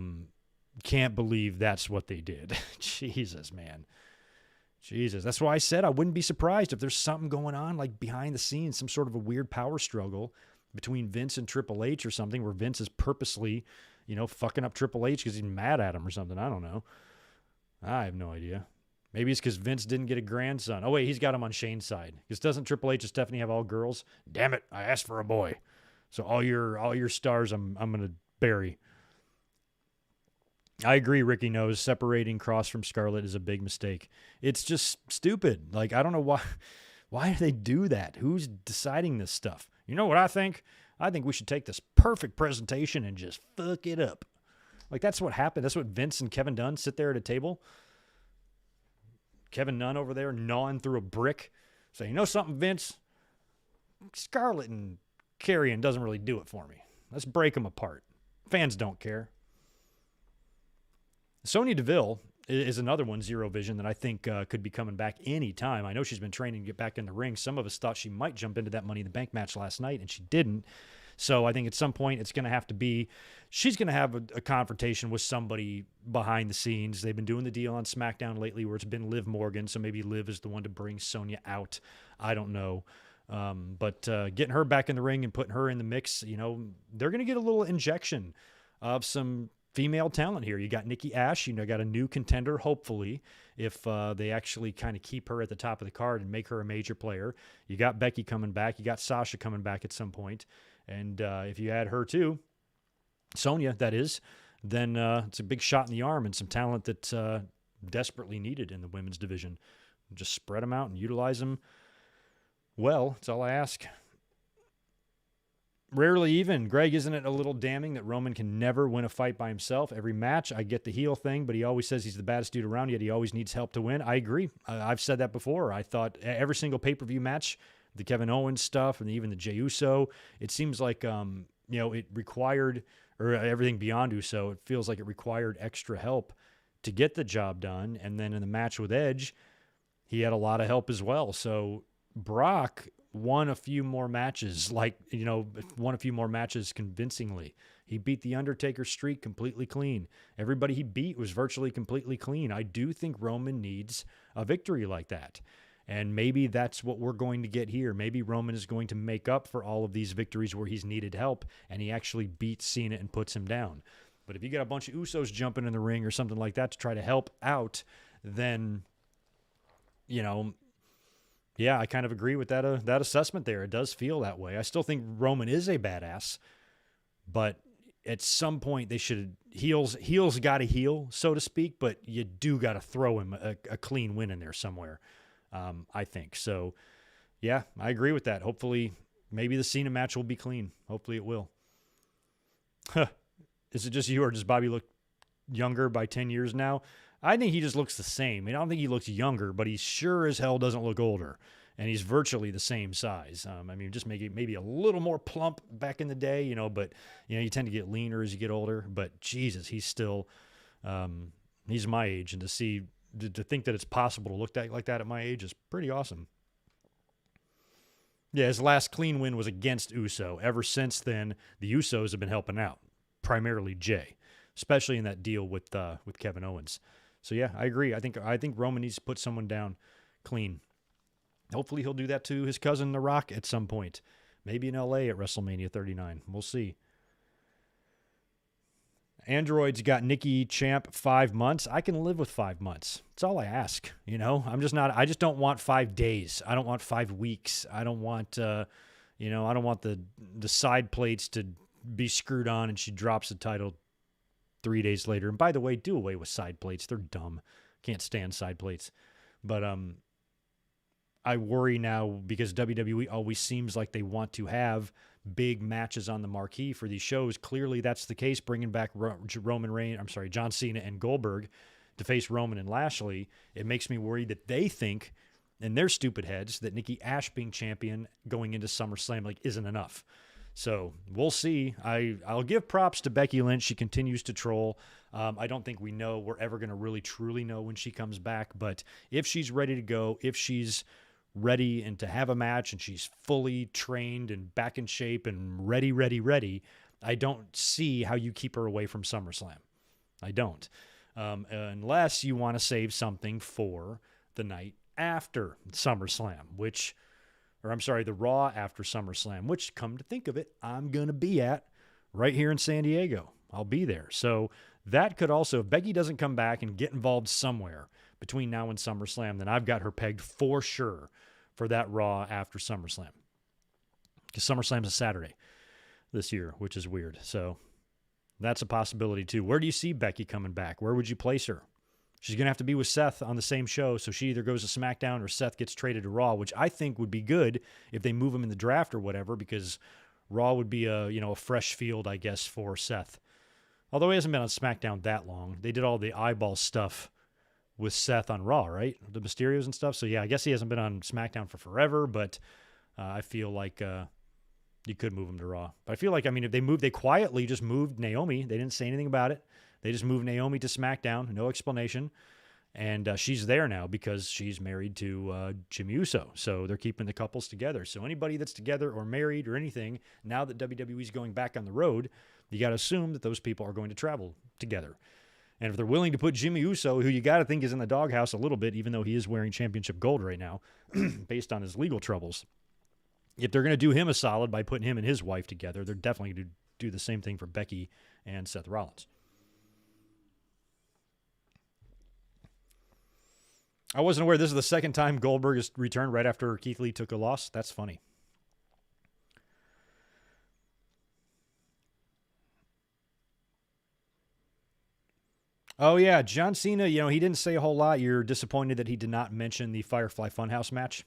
Speaker 1: can't believe that's what they did. Jesus, man. Jesus. That's why I said I wouldn't be surprised if there's something going on like behind the scenes, some sort of a weird power struggle between Vince and Triple H or something where Vince is purposely, fucking up Triple H because he's mad at him or something. I don't know. I have no idea. Maybe it's because Vince didn't get a grandson. Oh, wait, he's got him on Shane's side. Because doesn't Triple H and Stephanie have all girls? Damn it, I asked for a boy. So all your stars I'm going to bury. I agree. Ricky knows separating Kross from Scarlett is a big mistake. It's just stupid. Like, I don't know why. Why do they do that? Who's deciding this stuff? You know what I think? I think we should take this perfect presentation and just fuck it up. Like, that's what happened. That's what Vince and Kevin Dunn sit there at a table. Kevin Dunn over there gnawing through a brick. Say, you know something, Vince? Scarlett and Karrion doesn't really do it for me. Let's break them apart. Fans don't care. Sonya Deville is another one, Zero Vision, that I think could be coming back any time. I know she's been training to get back in the ring. Some of us thought she might jump into that Money in the Bank match last night, and she didn't. So I think at some point it's going to have to be, she's going to have a confrontation with somebody behind the scenes. They've been doing the deal on SmackDown lately where it's been Liv Morgan, so maybe Liv is the one to bring Sonya out. I don't know. But getting her back in the ring and putting her in the mix, you know, they're going to get a little injection of some female talent here. You got Nikki ASH, you know, got a new contender, hopefully, if they actually kind of keep her at the top of the card and make her a major player. You got Becky coming back. You got Sasha coming back at some point. And if you add her too, Sonya, that is, then it's a big shot in the arm and some talent that's desperately needed in the women's division. Just spread them out and utilize them well. That's all I ask. Rarely even. Greg, isn't it a little damning that Roman can never win a fight by himself? Every match, I get the heel thing, but he always says he's the baddest dude around, yet he always needs help to win. I agree. I've said that before. I thought every single pay-per-view match, the Kevin Owens stuff and even the Jey Uso, it seems like, you know, it required, or everything beyond Uso, it feels like it required extra help to get the job done. And then in the match with Edge, he had a lot of help as well. So Brock won a few more matches, won a few more matches convincingly. He beat the Undertaker's streak completely clean. Everybody he beat was virtually completely clean. I do think Roman needs a victory like that. And maybe that's what we're going to get here. Maybe Roman is going to make up for all of these victories where he's needed help and he actually beats Cena and puts him down. But if you got a bunch of Usos jumping in the ring or something like that to try to help out, then, you know, yeah, I kind of agree with that assessment there. It does feel that way. I still think Roman is a badass, but at some point they should, heels got to heel, so to speak, but you do got to throw him a clean win in there somewhere, I think. So, yeah, I agree with that. Hopefully, maybe the Cena match will be clean. Hopefully it will. Is it just you or does Bobby look younger by 10 years now? I think he just looks the same. I don't think he looks younger, but he sure as hell doesn't look older. And he's virtually the same size. I mean, just maybe a little more plump back in the day, you know, but, you know, you tend to get leaner as you get older. But, Jesus, he's still, he's my age. And to think that it's possible to look like that at my age is pretty awesome. Yeah, his last clean win was against Uso. Ever since then, the Usos have been helping out, primarily Jey, especially in that deal with Kevin Owens. So yeah, I agree. I think Roman needs to put someone down clean. Hopefully he'll do that to his cousin The Rock at some point. Maybe in LA at WrestleMania 39. We'll see. Android's got Nikki champ 5 months. I can live with 5 months. That's all I ask. You know, I just don't want 5 days. I don't want 5 weeks. I don't want, I don't want the side plates to be screwed on and she drops the title 3 days later. And by the way, do away with side plates. They're dumb. Can't stand side plates. But I worry now because WWE always seems like they want to have big matches on the marquee for these shows. Clearly that's the case, bringing back John Cena and Goldberg to face Roman and Lashley. It makes me worried that they think in their stupid heads that Nikki ASH being champion going into SummerSlam isn't enough. So we'll see. I'll give props to Becky Lynch. She continues to troll. I don't think we're ever going to really truly know when she comes back. But if she's ready to go, if she's ready and to have a match and she's fully trained and back in shape and ready, I don't see how you keep her away from SummerSlam. I don't. Unless you want to save something for the night after SummerSlam, the Raw after SummerSlam, which, come to think of it, I'm going to be at right here in San Diego. I'll be there. So that could also, if Becky doesn't come back and get involved somewhere between now and SummerSlam, then I've got her pegged for sure for that Raw after SummerSlam. Because SummerSlam's a Saturday this year, which is weird. So That's a possibility too. Where do you see Becky coming back? Where would you place her? She's going to have to be with Seth on the same show, so she either goes to SmackDown or Seth gets traded to Raw, which I think would be good if they move him in the draft or whatever, because Raw would be a fresh field, I guess, for Seth. Although he hasn't been on SmackDown that long. They did all the eyeball stuff with Seth on Raw, right? The Mysterios and stuff. So, yeah, I guess he hasn't been on SmackDown for forever, but I feel like you could move him to Raw. But I feel like, if they quietly just moved Naomi. They didn't say anything about it. They just moved Naomi to SmackDown, no explanation. And she's there now because she's married to Jimmy Uso. So they're keeping the couples together. So anybody that's together or married or anything, now that WWE's going back on the road, you got to assume that those people are going to travel together. And if they're willing to put Jimmy Uso, who you got to think is in the doghouse a little bit, even though he is wearing championship gold right now, based on his legal troubles, if they're going to do him a solid by putting him and his wife together, they're definitely going to do the same thing for Becky and Seth Rollins. I wasn't aware this is the second time Goldberg has returned right after Keith Lee took a loss. That's funny. Oh, yeah. John Cena, he didn't say a whole lot. You're disappointed that he did not mention the Firefly Funhouse match?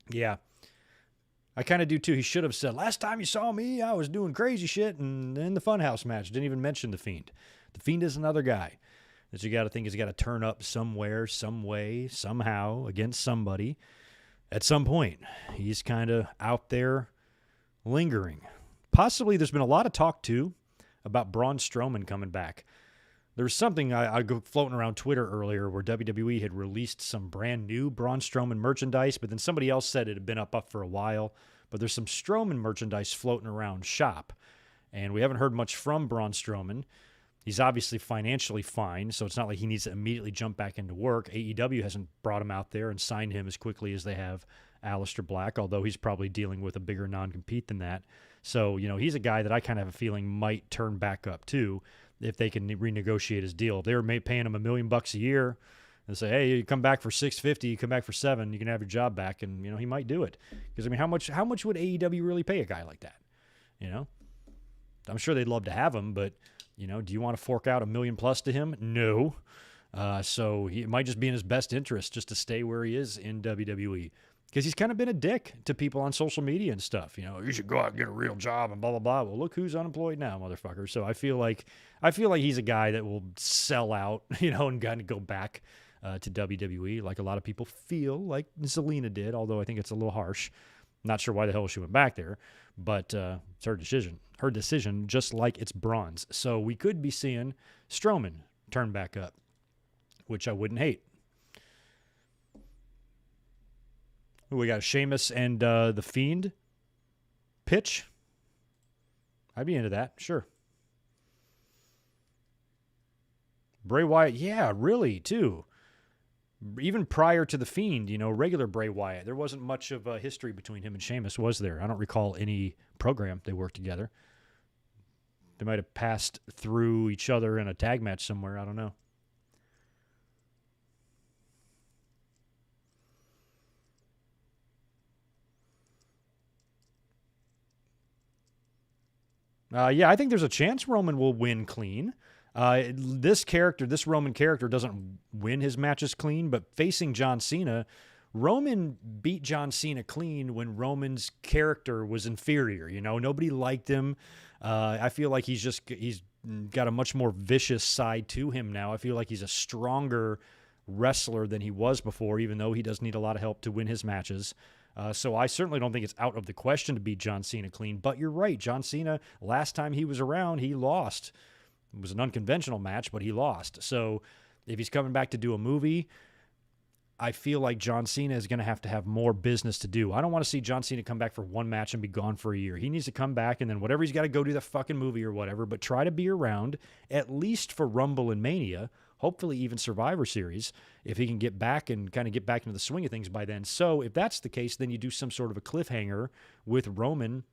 Speaker 1: Yeah. I kind of do, too. He should have said, last time you saw me, I was doing crazy shit and in the Funhouse match. Didn't even mention The Fiend. The Fiend is another guy that you got to think is got to turn up somewhere, some way, somehow, against somebody at some point. He's kind of out there lingering. Possibly there's been a lot of talk, too, about Braun Strowman coming back. There was something I go floating around Twitter earlier where WWE had released some brand new Braun Strowman merchandise, but then somebody else said it had been up for a while. But there's some Strowman merchandise floating around shop, and we haven't heard much from Braun Strowman. He's obviously financially fine, so it's not like he needs to immediately jump back into work. AEW hasn't brought him out there and signed him as quickly as they have Aleister Black, although he's probably dealing with a bigger non-compete than that. So, he's a guy that I kind of have a feeling might turn back up too if they can renegotiate his deal. If they were paying him $1 million a year and say, hey, you come back for $650, you come back for $7, you can have your job back, and, he might do it. Because, how much would AEW really pay a guy like that? I'm sure they'd love to have him, but do you want to fork out $1 million+ to him? No. So it might just be in his best interest just to stay where he is in WWE. Because he's kind of been a dick to people on social media and stuff. You should go out and get a real job and blah, blah, blah. Well, look who's unemployed now, motherfucker. So I feel like he's a guy that will sell out, and kind of go back to WWE like a lot of people feel like Zelina did, although I think it's a little harsh. Not sure why the hell she went back there, but it's her decision. Her decision, just like it's Braun's. So we could be seeing Strowman turn back up, which I wouldn't hate. Ooh, we got Sheamus and The Fiend pitch. I'd be into that, sure. Bray Wyatt, yeah, really, too. Even prior to The Fiend, regular Bray Wyatt, there wasn't much of a history between him and Sheamus, was there? I don't recall any program they worked together. They might have passed through each other in a tag match somewhere. I don't know. Yeah, I think there's a chance Roman will win clean. This Roman character doesn't win his matches clean, but facing John Cena, Roman beat John Cena clean when Roman's character was inferior. Nobody liked him. I feel like he's got a much more vicious side to him now. I feel like he's a stronger wrestler than he was before, even though he does need a lot of help to win his matches. So I certainly don't think it's out of the question to beat John Cena clean. But you're right. John Cena, last time he was around, he lost. It was an unconventional match, but he lost. So if he's coming back to do a movie, I feel like John Cena is going to have more business to do. I don't want to see John Cena come back for one match and be gone for a year. He needs to come back and then whatever he's got to go do the fucking movie or whatever, but try to be around at least for Rumble and Mania, hopefully even Survivor Series, if he can get back and kind of get back into the swing of things by then. So if that's the case, then you do some sort of a cliffhanger with Roman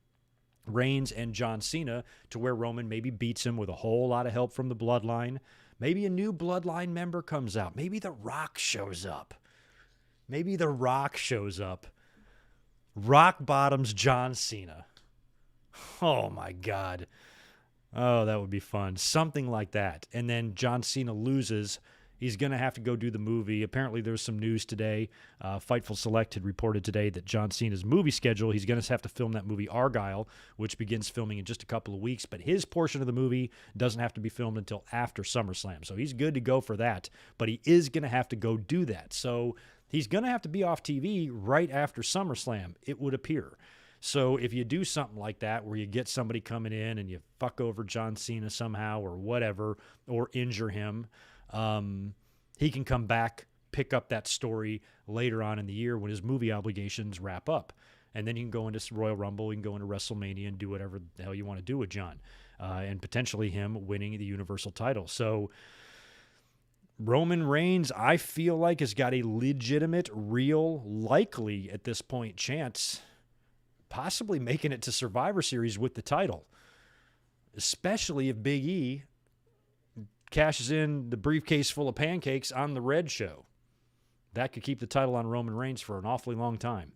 Speaker 1: Reigns and John Cena to where Roman maybe beats him with a whole lot of help from the Bloodline. Maybe a new Bloodline member comes out. Maybe The Rock shows up. Rock bottoms John Cena. Oh, my God. Oh, that would be fun. Something like that. And then John Cena loses. He's going to have to go do the movie. Apparently, there's some news today. Fightful Select had reported today that John Cena's movie schedule, he's going to have to film that movie Argyle, which begins filming in just a couple of weeks. But his portion of the movie doesn't have to be filmed until after SummerSlam. So he's good to go for that. But he is going to have to go do that. So he's going to have to be off TV right after SummerSlam, it would appear. So if you do something like that where you get somebody coming in and you fuck over John Cena somehow or whatever, or injure him, he can come back, pick up that story later on in the year when his movie obligations wrap up. And then you can go into Royal Rumble, you can go into WrestleMania and do whatever the hell you want to do with John. And potentially him winning the Universal title. So Roman Reigns, I feel like, has got a legitimate, real, likely at this point chance possibly making it to Survivor Series with the title, especially if Big E cashes in the briefcase full of pancakes on the Red Show. That could keep the title on Roman Reigns for an awfully long time.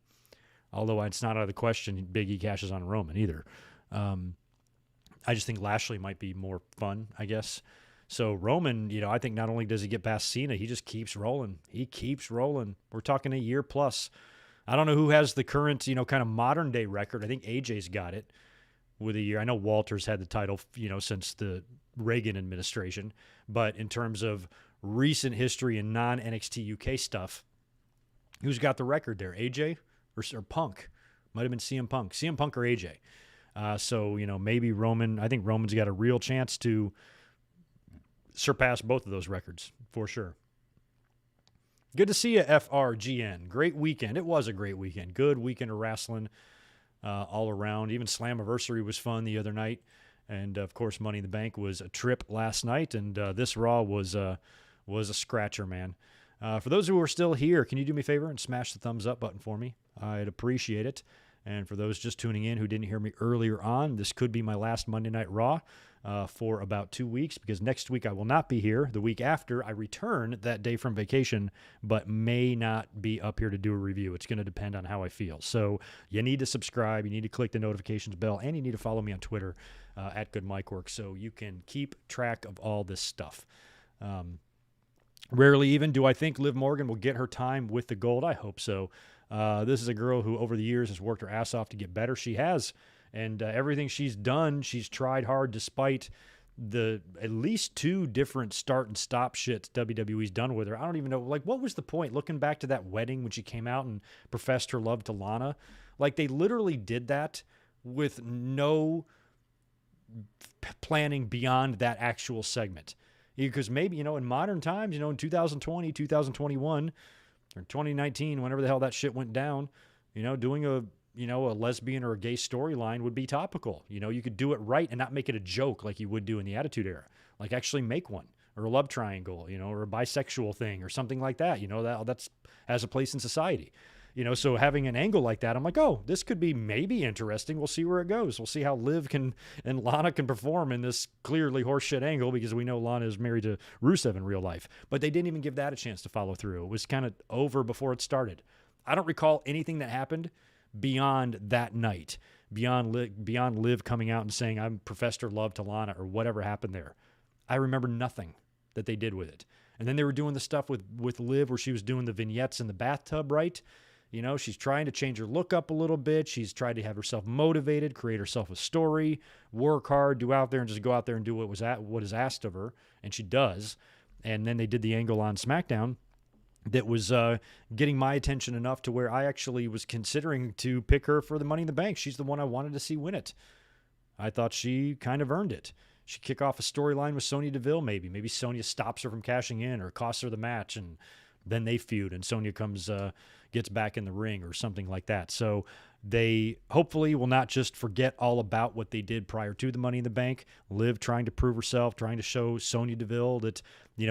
Speaker 1: Although it's not out of the question Big E cashes on Roman either. I just think Lashley might be more fun, I guess. So Roman, I think not only does he get past Cena, he just keeps rolling. He keeps rolling. We're talking a year plus. I don't know who has the current, kind of modern day record. I think AJ's got it with a year. I know Walter's had the title, since the Reagan administration. But in terms of recent history and non-NXT UK stuff, who's got the record there? AJ or Punk? Might have been CM Punk. CM Punk or AJ. So, maybe Roman. I think Roman's got a real chance to surpass both of those records for sure. Good to see you, FRGN. Great weekend. It was a great weekend. Good weekend of wrestling all around. Even Slammiversary was fun the other night. And, of course, Money in the Bank was a trip last night. And this Raw was a scratcher, man. For those who are still here, can you do me a favor and smash the thumbs up button for me? I'd appreciate it. And for those just tuning in who didn't hear me earlier on, this could be my last Monday Night Raw for about 2 weeks, because next week I will not be here. The week after, I return that day from vacation, but may not be up here to do a review. It's going to depend on how I feel. So you need to subscribe, you need to click the notifications bell, and you need to follow me on Twitter at GoodMikeWorks so you can keep track of all this stuff. Rarely even do I think Liv Morgan will get her time with the gold. I hope so. This is a girl who over the years has worked her ass off to get better. She has. And everything she's done, she's tried hard despite the at least 2 different start and stop shits WWE's done with her. I don't even know, what was the point? Looking back to that wedding when she came out and professed her love to Lana. They literally did that with no planning beyond that actual segment. Because maybe, in modern times, in 2020, 2021, or 2019, whenever the hell that shit went down, doing a lesbian or a gay storyline would be topical. You could do it right and not make it a joke like you would do in the Attitude Era. Actually make one, or a love triangle, or a bisexual thing or something like that. That's has a place in society. So having an angle like that, I'm like, oh, this could be maybe interesting. We'll see where it goes. We'll see how Liv and Lana can perform in this clearly horseshit angle, because we know Lana is married to Rusev in real life. But they didn't even give that a chance to follow through. It was kind of over before it started. I don't recall anything that happened beyond that night, beyond Liv coming out and saying, I professed her love to Lana, or whatever happened there. I remember nothing that they did with it. And then they were doing the stuff with Liv where she was doing the vignettes in the bathtub, right? She's trying to change her look up a little bit. She's tried to have herself motivated, create herself a story, work hard, go out there and do what is asked of her. And she does. And then they did the angle on SmackDown that was getting my attention enough to where I actually was considering to pick her for the Money in the Bank. She's the one I wanted to see win it. I thought she kind of earned it. She kick off a storyline with Sonya Deville, maybe. Maybe Sonya stops her from cashing in or costs her the match, and then they feud, and Sonya gets back in the ring or something like that. So they hopefully will not just forget all about what they did prior to the Money in the Bank. Liv trying to prove herself, trying to show Sonya Deville that,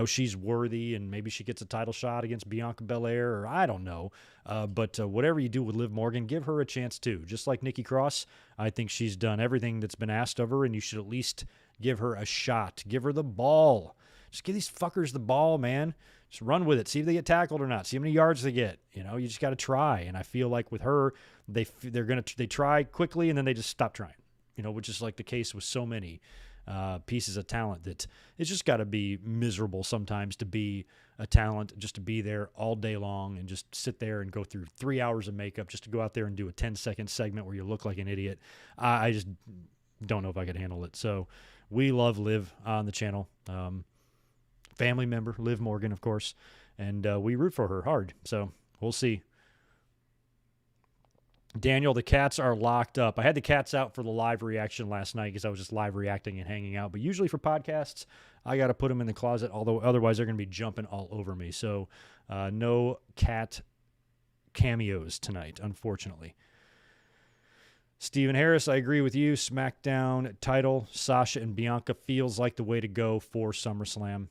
Speaker 1: she's worthy, and maybe she gets a title shot against Bianca Belair, or I don't know. But whatever you do with Liv Morgan, give her a chance too. Just like Nikki Cross, I think she's done everything that's been asked of her, and you should at least give her a shot. Give her the ball. Just give these fuckers the ball, man. Just run with it. See if they get tackled or not. See how many yards they get. You just got to try. And I feel like with her, they try quickly and then they just stop trying. Which is like the case with so many pieces of talent that it's just got to be miserable sometimes to be a talent, just to be there all day long and just sit there and go through 3 hours of makeup just to go out there and do a 10-second segment where you look like an idiot. I just don't know if I could handle it. So we love Liv on the channel. Family member, Liv Morgan, of course. And we root for her hard. So we'll see. Daniel, the cats are locked up. I had the cats out for the live reaction last night because I was just live reacting and hanging out. But usually for podcasts, I got to put them in the closet, although otherwise they're going to be jumping all over me. So no cat cameos tonight, unfortunately. Stephen Harris, I agree with you. SmackDown title, Sasha and Bianca feels like the way to go for SummerSlam.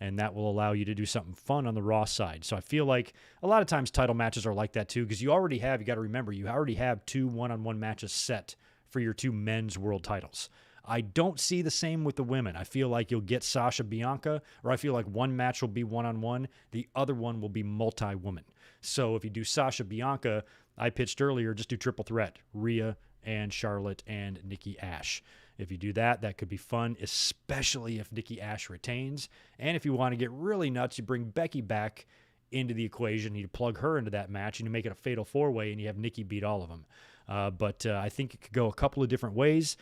Speaker 1: And that will allow you to do something fun on the Raw side. So I feel like a lot of times title matches are like that too, because you got to remember, you already have 2 one-on-one matches set for your 2 men's world titles. I don't see the same with the women. I feel like you'll get Sasha Bianca, or I feel like one match will be one-on-one, the other one will be multi-woman. So if you do Sasha Bianca, I pitched earlier, just do triple threat, Rhea and Charlotte and Nikki ASH. If you do that, that could be fun, especially if Nikki ASH retains. And if you want to get really nuts, you bring Becky back into the equation. You plug her into that match, and you make it a fatal 4-way, and you have Nikki beat all of them. But I think it could go a couple of different ways.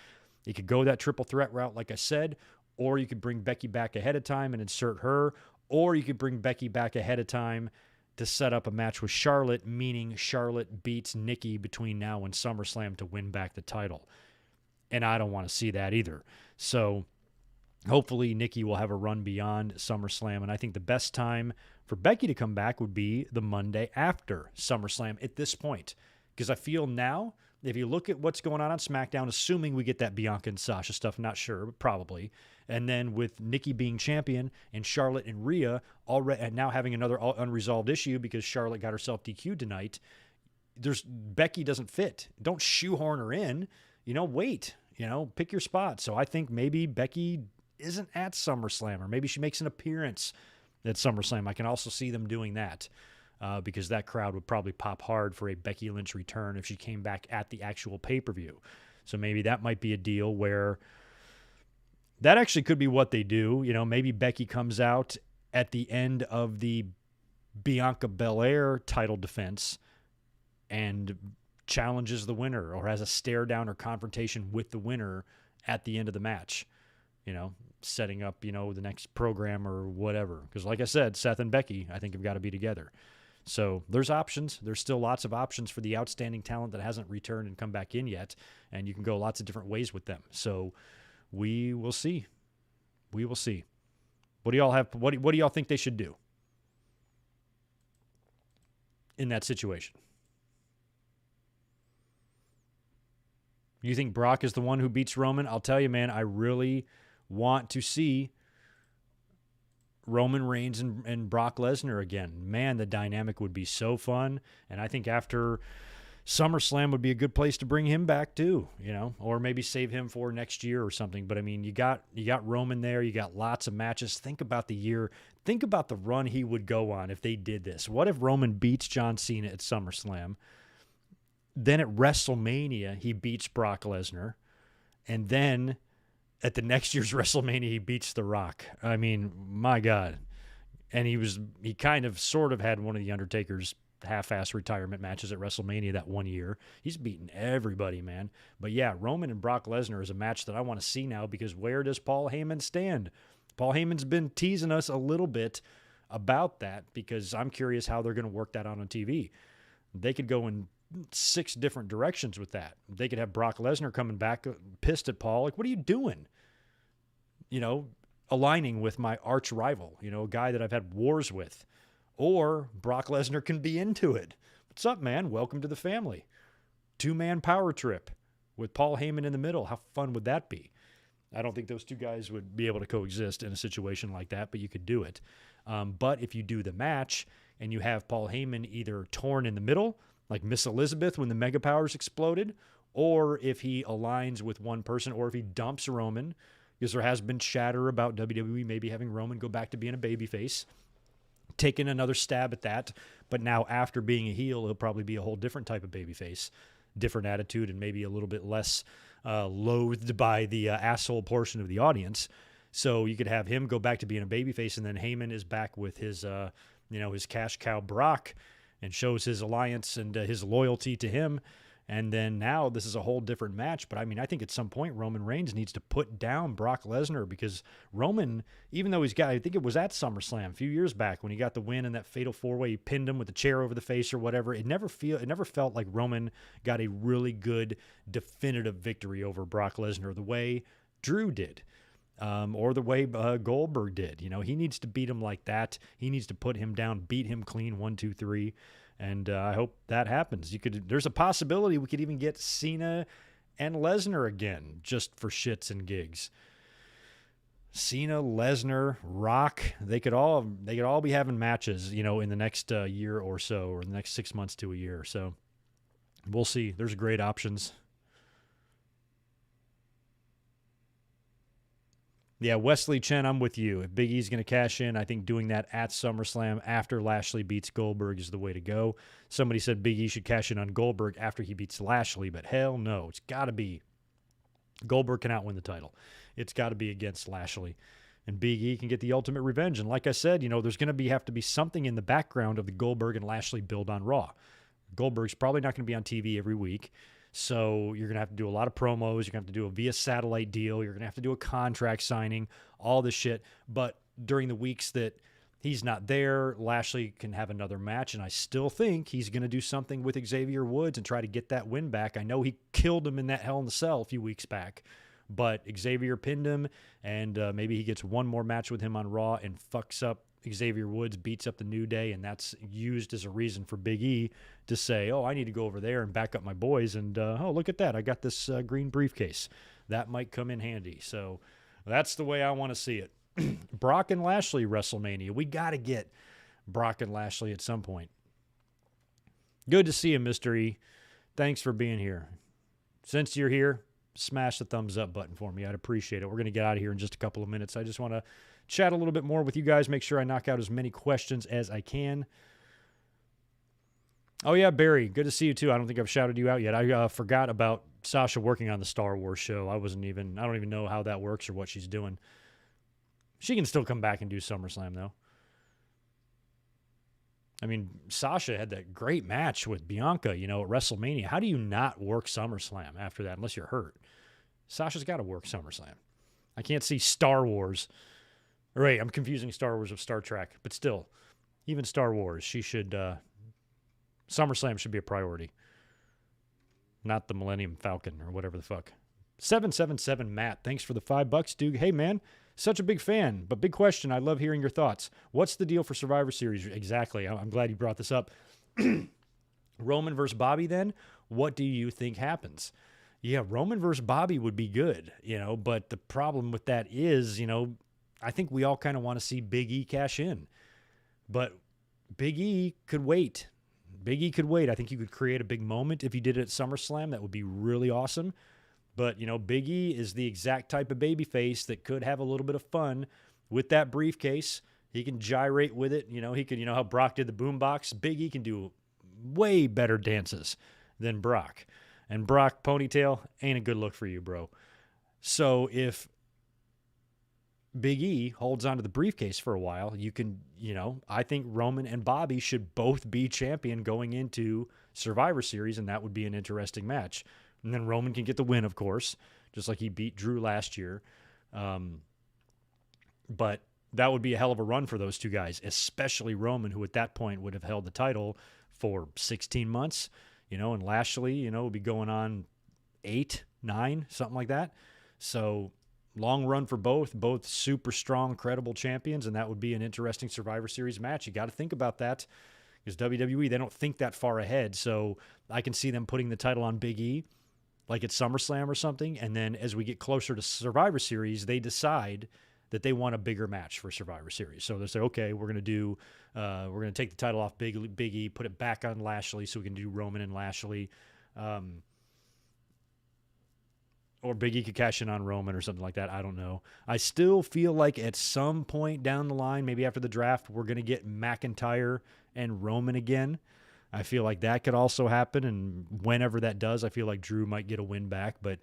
Speaker 1: You could go that triple threat route, like I said, or you could bring Becky back ahead of time and insert her, or you could bring Becky back ahead of time to set up a match with Charlotte, meaning Charlotte beats Nikki between now and SummerSlam to win back the title. And I don't want to see that either. So hopefully Nikki will have a run beyond SummerSlam. And I think the best time for Becky to come back would be the Monday after SummerSlam at this point. Because I feel now, if you look at what's going on SmackDown, assuming we get that Bianca and Sasha stuff, not sure, but probably. And then with Nikki being champion and Charlotte and Rhea already and now having another unresolved issue because Charlotte got herself DQ'd tonight, Becky doesn't fit. Don't shoehorn her in. Wait. Pick your spot. So I think maybe Becky isn't at SummerSlam, or maybe she makes an appearance at SummerSlam. I can also see them doing that because that crowd would probably pop hard for a Becky Lynch return if she came back at the actual pay-per-view. So maybe that might be a deal where that actually could be what they do. Maybe Becky comes out at the end of the Bianca Belair title defense and challenges the winner, or has a stare down or confrontation with the winner at the end of the match, setting up, the next program or whatever. Because like I said, Seth and Becky, I think, have got to be together. So there's options. There's still lots of options for the outstanding talent that hasn't returned and come back in yet. And you can go lots of different ways with them. So we will see. We will see. What do y'all have? What do y'all think they should do in that situation? You think Brock is the one who beats Roman? I'll tell you, man, I really want to see Roman Reigns and Brock Lesnar again. Man, the dynamic would be so fun. And I think after SummerSlam would be a good place to bring him back too, or maybe save him for next year or something. But I mean, you got Roman there. You got lots of matches. Think about the year. Think about the run he would go on if they did this. What if Roman beats John Cena at SummerSlam? Then at WrestleMania, he beats Brock Lesnar. And then at the next year's WrestleMania, he beats The Rock. I mean, my God. And he kind of sort of had one of The Undertaker's half-ass retirement matches at WrestleMania that one year. He's beaten everybody, man. But yeah, Roman and Brock Lesnar is a match that I want to see now, because where does Paul Heyman stand? Paul Heyman's been teasing us a little bit about that, because I'm curious how they're going to work that out on TV. They could go in 6 different directions with that. They could have Brock Lesnar coming back pissed at Paul. Like, what are you doing? Aligning with my arch rival, a guy that I've had wars with. Or Brock Lesnar can be into it. What's up, man? Welcome to the family. 2-man power trip with Paul Heyman in the middle. How fun would that be? I don't think those 2 guys would be able to coexist in a situation like that, but you could do it. But if you do the match and you have Paul Heyman either torn in the middle, like Miss Elizabeth when the Mega Powers exploded, or if he aligns with one person, or if he dumps Roman, because there has been chatter about WWE maybe having Roman go back to being a babyface, taking another stab at that, but now after being a heel, he'll probably be a whole different type of babyface, different attitude, and maybe a little bit less loathed by the asshole portion of the audience. So you could have him go back to being a babyface, and then Heyman is back with his, his cash cow Brock, and shows his alliance and his loyalty to him. And then now this is a whole different match. But I mean, I think at some point Roman Reigns needs to put down Brock Lesnar, because Roman, even though he's got, I think it was at SummerSlam a few years back when he got the win in that fatal 4-way, he pinned him with a chair over the face or whatever. It never felt like Roman got a really good definitive victory over Brock Lesnar the way Drew did. Or the way Goldberg did. He needs to beat him like that. He needs to put him down, beat him clean, 1, 2, 3. And I hope that happens. There's a possibility we could even get Cena and Lesnar again, just for shits and gigs. Cena, Lesnar, Rock, they could all be having matches, in the next year or so, or the next 6 months to a year. So we'll see. There's great options. Yeah, Wesley Chen, I'm with you. If Big E's going to cash in, I think doing that at SummerSlam after Lashley beats Goldberg is the way to go. Somebody said Big E should cash in on Goldberg after he beats Lashley, but hell no. It's got to be. Goldberg cannot win the title. It's got to be against Lashley. And Big E can get the ultimate revenge. And like I said, there's going to have to be something in the background of the Goldberg and Lashley build on Raw. Goldberg's probably not going to be on TV every week. So you're going to have to do a lot of promos. You're going to have to do a via satellite deal. You're going to have to do a contract signing, all this shit. But during the weeks that he's not there, Lashley can have another match. And I still think he's going to do something with Xavier Woods and try to get that win back. I know he killed him in that Hell in the Cell a few weeks back, but Xavier pinned him, and maybe he gets one more match with him on Raw and fucks up Xavier Woods, beats up the New Day, and that's used as a reason for Big E to say, I need to go over there and back up my boys, and look at that, I got this green briefcase. That might come in handy. So that's the way I want to see it. Brock and Lashley WrestleMania. We got to get Brock and Lashley at some point. Good to see you, Mr. E. Thanks for being here. Since you're here, smash the thumbs up button for me. I'd appreciate it. We're going to get out of here in just a couple of minutes. I just want to chat a little bit more with you guys, make sure I knock out as many questions as I can. Oh, yeah, Barry, good to see you, too. I don't think I've shouted you out yet. I forgot about Sasha working on the Star Wars show. I don't even know how that works or what she's doing. She can still come back and do SummerSlam, though. I mean, Sasha had that great match with Bianca, at WrestleMania. How do you not work SummerSlam after that, unless you're hurt? Sasha's got to work SummerSlam. I can't see Star Wars. Right, I'm confusing Star Wars with Star Trek, but still, even Star Wars, she should, SummerSlam should be a priority. Not the Millennium Falcon or whatever the fuck. 777 Matt, thanks for the $5, dude. Hey, man, such a big fan, but big question. I love hearing your thoughts. What's the deal for Survivor Series? Exactly, I'm glad you brought this up. Roman versus Bobby, then? What do you think happens? Yeah, Roman versus Bobby would be good, but the problem with that is, I think we all kind of want to see Big E cash in. But Big E could wait. Big E could wait. I think you could create a big moment if you did it at SummerSlam. That would be really awesome. But, Big E is the exact type of babyface that could have a little bit of fun with that briefcase. He can gyrate with it. He could, how Brock did the boombox. Big E can do way better dances than Brock. And Brock ponytail ain't a good look for you, bro. So if Big E holds onto the briefcase for a while, you can, I think Roman and Bobby should both be champion going into Survivor Series, and that would be an interesting match. And then Roman can get the win, of course, just like he beat Drew last year. But that would be a hell of a run for those two guys, especially Roman, who at that point would have held the title for 16 months, and Lashley, would be going on 8, 9, something like that. So long run for both super strong, credible champions, and that would be an interesting Survivor Series match. You got to think about that, because WWE, they don't think that far ahead. So I can see them putting the title on Big E, like at SummerSlam or something, and then as we get closer to Survivor Series, they decide that they want a bigger match for Survivor Series. So they say, okay, we're going to take the title off Big E, put it back on Lashley, so we can do Roman and Lashley. Or Big E could cash in on Roman or something like that. I don't know. I still feel like at some point down the line, maybe after the draft, we're going to get McIntyre and Roman again. I feel like that could also happen, and whenever that does, I feel like Drew might get a win back. But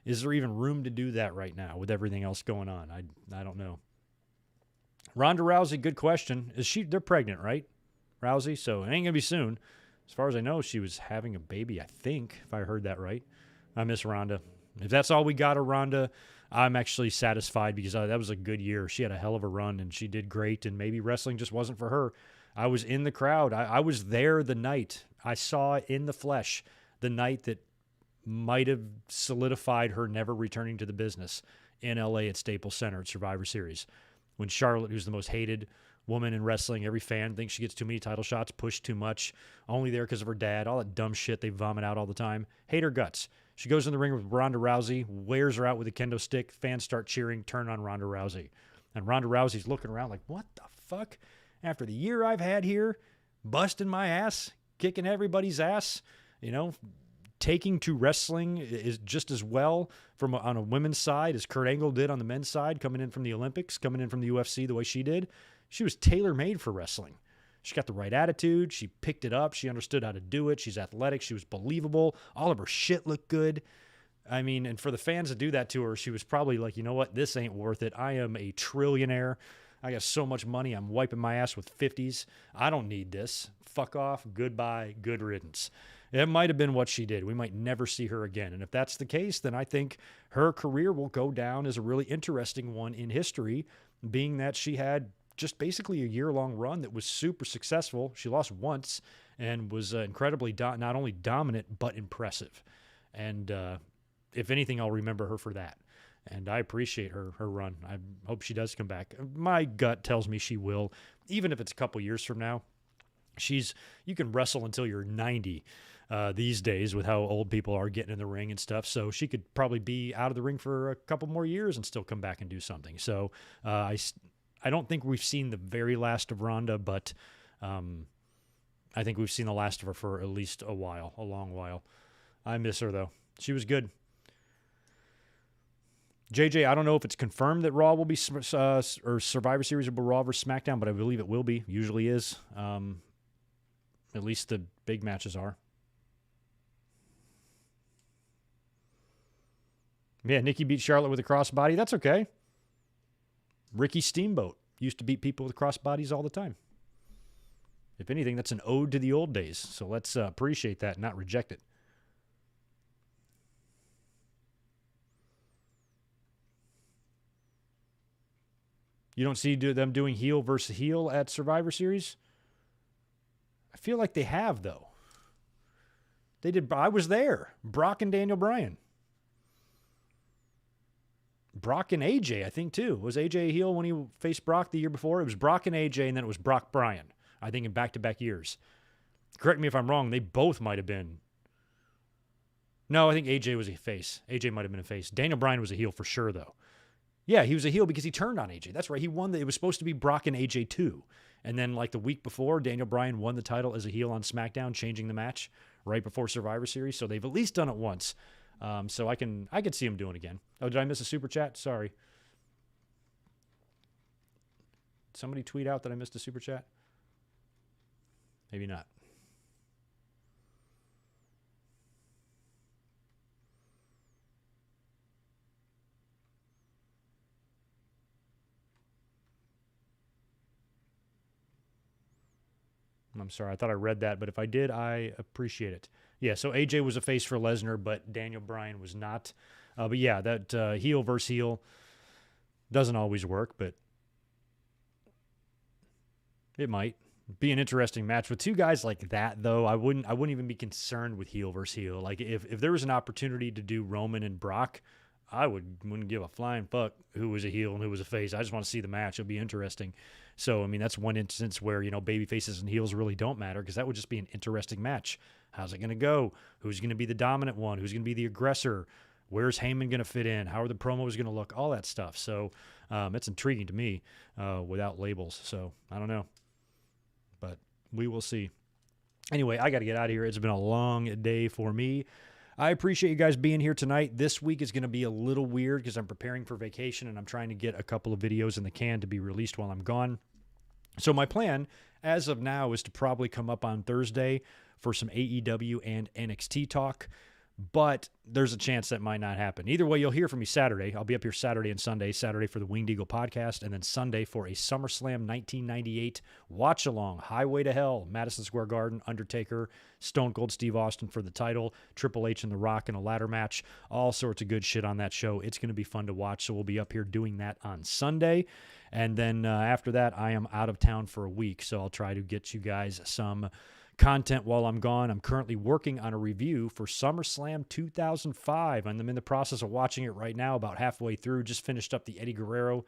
Speaker 1: Is there even room to do that right now with everything else going on? I don't know. Ronda Rousey, good question. They're pregnant, right? Rousey, so it ain't going to be soon. As far as I know, she was having a baby, I think, if I heard that right. I miss Ronda. If that's all we got of Ronda, I'm actually satisfied because that was a good year. She had a hell of a run, and she did great, and maybe wrestling just wasn't for her. I was in the crowd. I was there the night. I saw it in the flesh the night that might have solidified her never returning to the business in L.A. at Staples Center at Survivor Series. When Charlotte, who's the most hated woman in wrestling, every fan thinks she gets too many title shots, pushed too much, only there because of her dad, all that dumb shit they vomit out all the time. Hate her guts. She goes in the ring with Ronda Rousey, wears her out with a kendo stick. Fans start cheering, turn on Ronda Rousey. And Ronda Rousey's looking around like, what the fuck? After the year I've had here, busting my ass, kicking everybody's ass, taking to wrestling is just as well on a women's side as Kurt Angle did on the men's side, coming in from the Olympics, coming in from the UFC the way she did. She was tailor-made for wrestling. She got the right attitude. She picked it up. She understood how to do it. She's athletic. She was believable. All of her shit looked good. I mean, and for the fans to do that to her, she was probably like, you know what? This ain't worth it. I am a trillionaire. I got so much money. I'm wiping my ass with 50s. I don't need this. Fuck off. Goodbye. Good riddance. It might have been what she did. We might never see her again. And if that's the case, then I think her career will go down as a really interesting one in history, being that she had just basically a year-long run that was super successful. She lost once and was incredibly not only dominant, but impressive. And if anything, I'll remember her for that. And I appreciate her run. I hope she does come back. My gut tells me she will, even if it's a couple years from now. You can wrestle until you're 90 these days with how old people are getting in the ring and stuff. So she could probably be out of the ring for a couple more years and still come back and do something. So I don't think we've seen the very last of Ronda, but I think we've seen the last of her for at least a long while. I miss her, though. She was good. JJ, I don't know if it's confirmed that Raw will be, or Survivor Series will be Raw versus SmackDown, but I believe it will be. Usually is. At least the big matches are. Yeah, Nikki beat Charlotte with a crossbody. That's okay. Ricky Steamboat used to beat people with crossbodies all the time. If anything, that's an ode to the old days. So let's appreciate that and not reject it. You don't see them doing heel versus heel at Survivor Series? I feel like they have, though. They did. I was there. Brock and Daniel Bryan. Brock and AJ, I think, too. Was AJ a heel when he faced Brock the year before? It was Brock and AJ, and then it was Brock Bryan, I think, in back-to-back years. Correct me if I'm wrong. They both might have been. No, I think AJ was a face. AJ might have been a face. Daniel Bryan was a heel for sure, though. Yeah, he was a heel because he turned on AJ. That's right. He won. It was supposed to be Brock and AJ 2. And then, like the week before, Daniel Bryan won the title as a heel on SmackDown, changing the match right before Survivor Series. So they've at least done it once. So I could see him doing it again. Oh, did I miss a super chat? Sorry. Somebody tweet out that I missed a super chat? Maybe not. I'm sorry. I thought I read that, but if I did, I appreciate it. Yeah, so AJ was a face for Lesnar, but Daniel Bryan was not. But yeah, that heel versus heel doesn't always work, but it might be an interesting match. With two guys like that, though, I wouldn't even be concerned with heel versus heel. Like if there was an opportunity to do Roman and Brock, I wouldn't give a flying fuck who was a heel and who was a face. I just want to see the match. It'll be interesting. So, I mean, that's one instance where, baby faces and heels really don't matter because that would just be an interesting match. How's it going to go? Who's going to be the dominant one? Who's going to be the aggressor? Where's Heyman going to fit in? How are the promos going to look? All that stuff. So, it's intriguing to me without labels. So, I don't know. But we will see. Anyway, I got to get out of here. It's been a long day for me. I appreciate you guys being here tonight. This week is going to be a little weird because I'm preparing for vacation and I'm trying to get a couple of videos in the can to be released while I'm gone. So my plan, as of now, is to probably come up on Thursday for some AEW and NXT talk. but there's a chance that might not happen. Either way, you'll hear from me Saturday. I'll be up here Saturday and Sunday. Saturday for the Winged Eagle podcast, and then Sunday for a SummerSlam 1998 watch-along, Highway to Hell, Madison Square Garden, Undertaker, Stone Cold Steve Austin for the title, Triple H and The Rock in a ladder match, all sorts of good shit on that show. It's going to be fun to watch, so we'll be up here doing that on Sunday. And then after that, I am out of town for a week, so I'll try to get you guys some content while I'm gone. I'm currently working on a review for SummerSlam 2005, and I'm in the process of watching it right now, about halfway through. Just finished up the Eddie Guerrero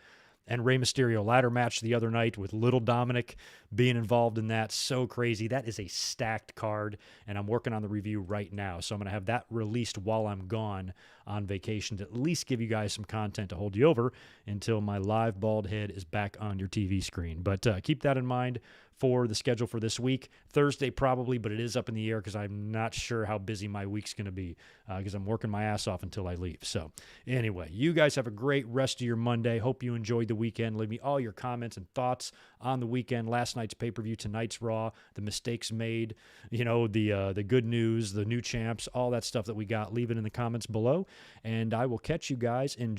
Speaker 1: and Rey Mysterio ladder match the other night with Little Dominic being involved in that. So crazy. That is a stacked card, and I'm working on the review right now. So I'm going to have that released while I'm gone on vacation to at least give you guys some content to hold you over until my live bald head is back on your TV screen. But keep that in mind for the schedule for this week. Thursday probably, but it is up in the air because I'm not sure how busy my week's going to be because I'm working my ass off until I leave. So anyway, you guys have a great rest of your Monday. Hope you enjoyed the weekend. Leave me all your comments and thoughts on the weekend, last night's pay-per-view, tonight's Raw, the mistakes made, the good news, the new champs, all that stuff that we got. Leave it in the comments below, and I will catch you guys in